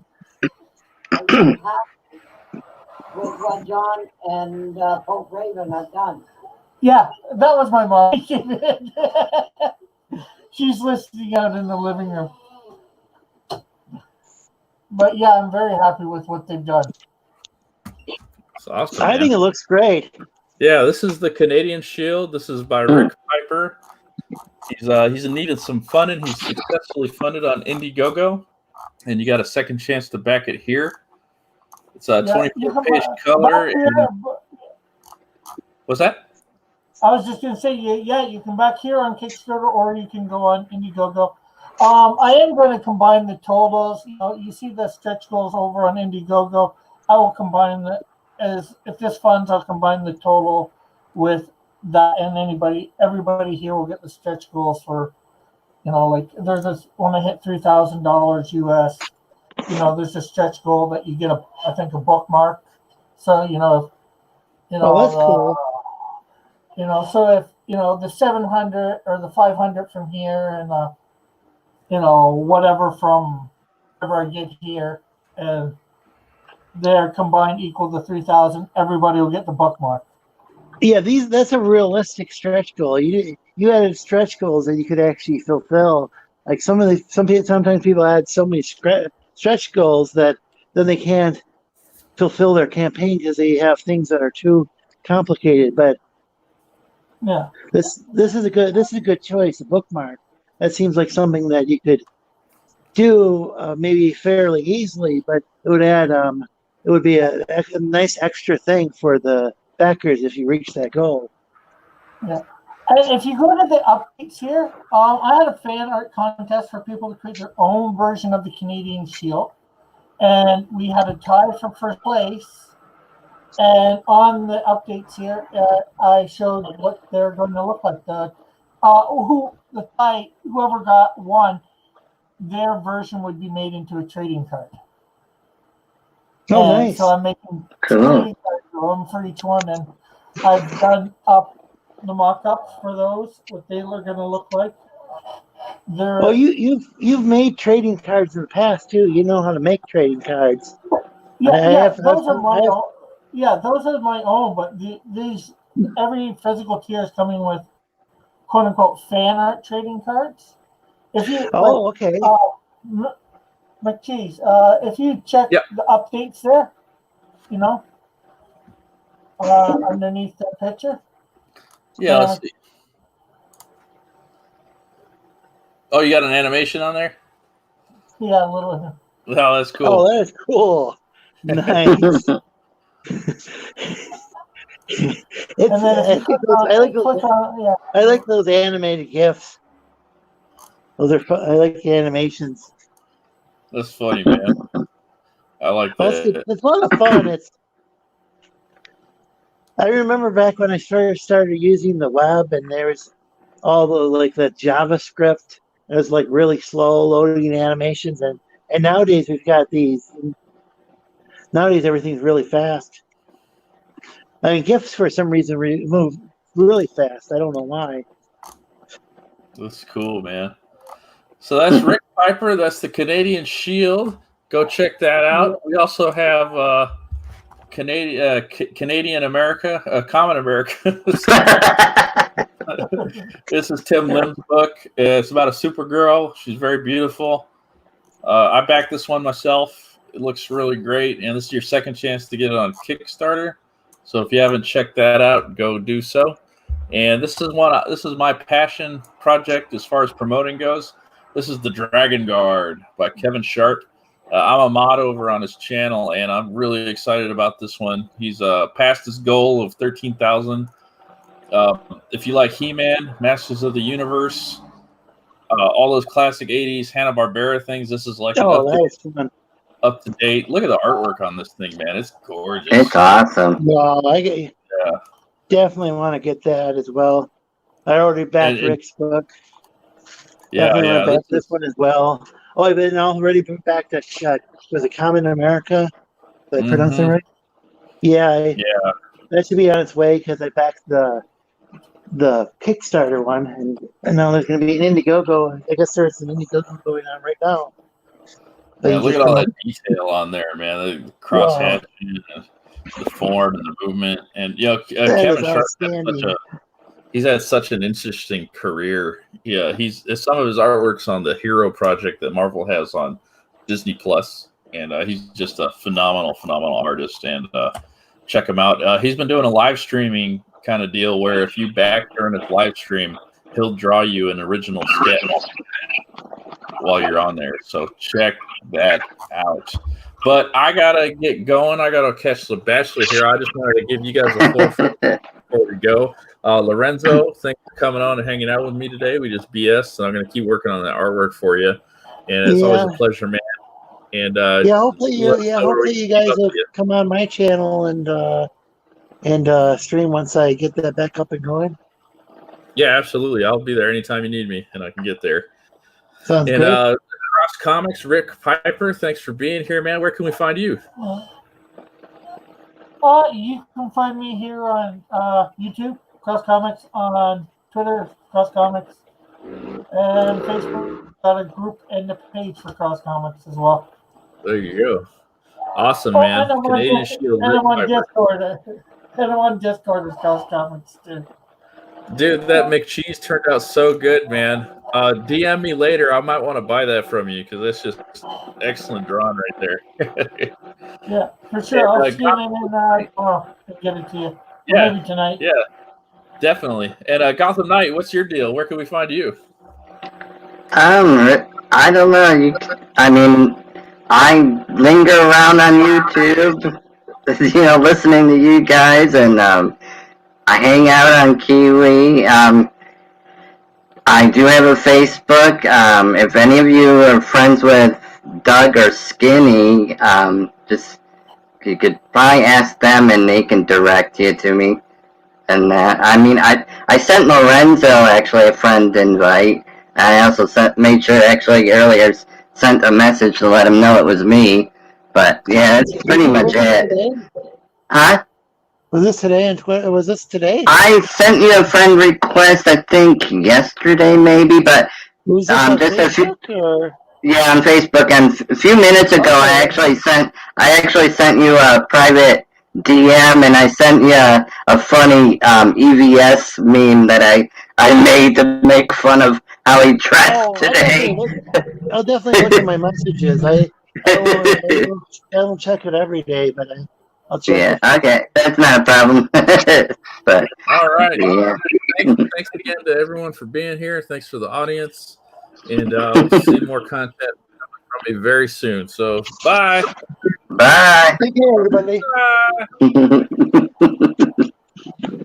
you happy with what John and Pope Raven have done? Yeah, that was my mom. She's listening out in the living room. But yeah, I'm very happy with what they've done. It's awesome. I think it looks great. Yeah, this is the Canadian Shield. This is by Rick Piper. He's needed some funding. He's successfully funded on Indiegogo, and you got a second chance to back it here. It's a 24-page color. What's that? I was just going to say, yeah, you can back here on Kickstarter, or you can go on Indiegogo. I am going to combine the totals. You see the stretch goals over on Indiegogo. I will combine if this funds, I'll combine the total with that, and everybody here will get the stretch goals for, like there's this when I hit $3,000 US. There's a stretch goal that you get I think a bookmark. So oh, that's cool. So if the 700 or the 500 from here, and whatever from whatever I get here, and they're combined equal to 3,000, everybody will get the bookmark. Yeah, that's a realistic stretch goal. You added stretch goals that you could actually fulfill. Like sometimes people add so many stretch goals that then they can't fulfill their campaign because they have things that are too complicated. But yeah, this is a good choice. A bookmark that seems like something that you could do maybe fairly easily, but it would add it would be a nice extra thing for the backers if you reach that goal. Yeah. If you go to the updates here, I had a fan art contest for people to create their own version of the Canadian Shield, and we had a tie for first place. And on the updates here, I showed what they're going to look like. Whoever got one, their version would be made into a trading card. Oh, nice. So I'm making Cool. one for each one, and I've done up the mock-ups for those, what they are going to look like. Well, you've made trading cards in the past too. You know how to make trading cards. Those are my own. Yeah, those are my own. But these every physical tier is coming with quote unquote fan art trading cards. If you okay. McCheese, if you check the updates there, underneath the picture. Yeah, let's see. Oh, you got an animation on there? Yeah, a little. Oh, that's cool. Oh, that's cool. Nice. I like those animated GIFs. Those are fun. I like the animations. That's funny, man. I like that. It's a lot of fun. I remember back when I started using the web, and there was all the JavaScript. It was like really slow loading animations, and nowadays we've got these. Nowadays everything's really fast. I mean, GIFs for some reason move really fast. I don't know why. That's cool, man. So that's Rick Piper. That's the Canadian Shield. Go check that out. We also have Canadian America, Common America. This is Tim Lim's book. It's about a Supergirl. She's very beautiful. I backed this one myself. It looks really great, and this is your second chance to get it on Kickstarter. So if you haven't checked that out, go do so. And this is my passion project as far as promoting goes. This is the Dragon Guard by Kevin Sharp. I'm a mod over on his channel, and I'm really excited about this one. He's passed his goal of 13,000. If you like He-Man, Masters of the Universe, all those classic 80s Hanna-Barbera things, this is like up to date. Look at the artwork on this thing, man. It's gorgeous. It's awesome. Wow, I definitely want to get that as well. I already backed Rick's book. Yeah, Definitely want to back this one as well. Oh, I've been already back to was it Common America? Did I pronounce it right? Yeah, that should be on its way because I backed the Kickstarter one, and now there's going to be an Indiegogo. I guess there's an Indiegogo going on right now. Yeah, look at all that detail on there, man. The cross hatching, the form, and the movement, and Kevin Sharp he's had such an interesting career. Yeah, some of his artwork's on the Hero project that Marvel has on Disney Plus, and he's just a phenomenal artist. And check him out. He's been doing a live streaming kind of deal where if you back during his live stream, he'll draw you an original sketch while you're on there. So check that out. But I gotta get going. I gotta catch the Bachelor here. I just wanted to give you guys a floor before we go. Lorenzo, thanks for coming on and hanging out with me today. We just BS, and I'm gonna keep working on that artwork for you. And it's always a pleasure, man. And hopefully you guys will come on my channel and stream once I get that back up and going. Yeah, absolutely. I'll be there anytime you need me, and I can get there. Sounds and great. Cross Comics, Rick Piper, thanks for being here, man. Where can we find you? You can find me here on YouTube, Cross Comics, on Twitter, Cross Comics, and Facebook. Got a group and a page for Cross Comics as well. There you go. Awesome, man. Canadian Shield. And I'm on Discord. And I'm on Discord with Cross Comics too. Dude, that McCheese turned out so good, man. DM me later. I might want to buy that from you because that's just excellent drawing right there. Yeah, for sure. I'll scan it in tomorrow and get it to you. Yeah, maybe tonight. Yeah, definitely. And Gotham Knight, what's your deal? Where can we find you? I don't know. I linger around on YouTube, listening to you guys, and I hang out on Kiwi. I do have a Facebook. If any of you are friends with Doug or Skinny, you could probably ask them and they can direct you to me. And I sent Lorenzo actually a friend invite. I also made sure earlier sent a message to let him know it was me. But yeah, that's pretty much it. Huh? Was this today? Was this today? I sent you a friend request, I think yesterday maybe, but was this on Facebook, yeah, on Facebook. And a few minutes ago, I actually sent you a private DM, and I sent you a funny EVS meme that I made to make fun of how he dressed today. I'll definitely look at my messages. I don't check it every day, but I'll check. Yeah, okay, that's not a problem. But all right, thanks again to everyone for being here. Thanks for the audience, and we'll see more content from me very soon. So bye. Bye. Take care, everybody. Bye.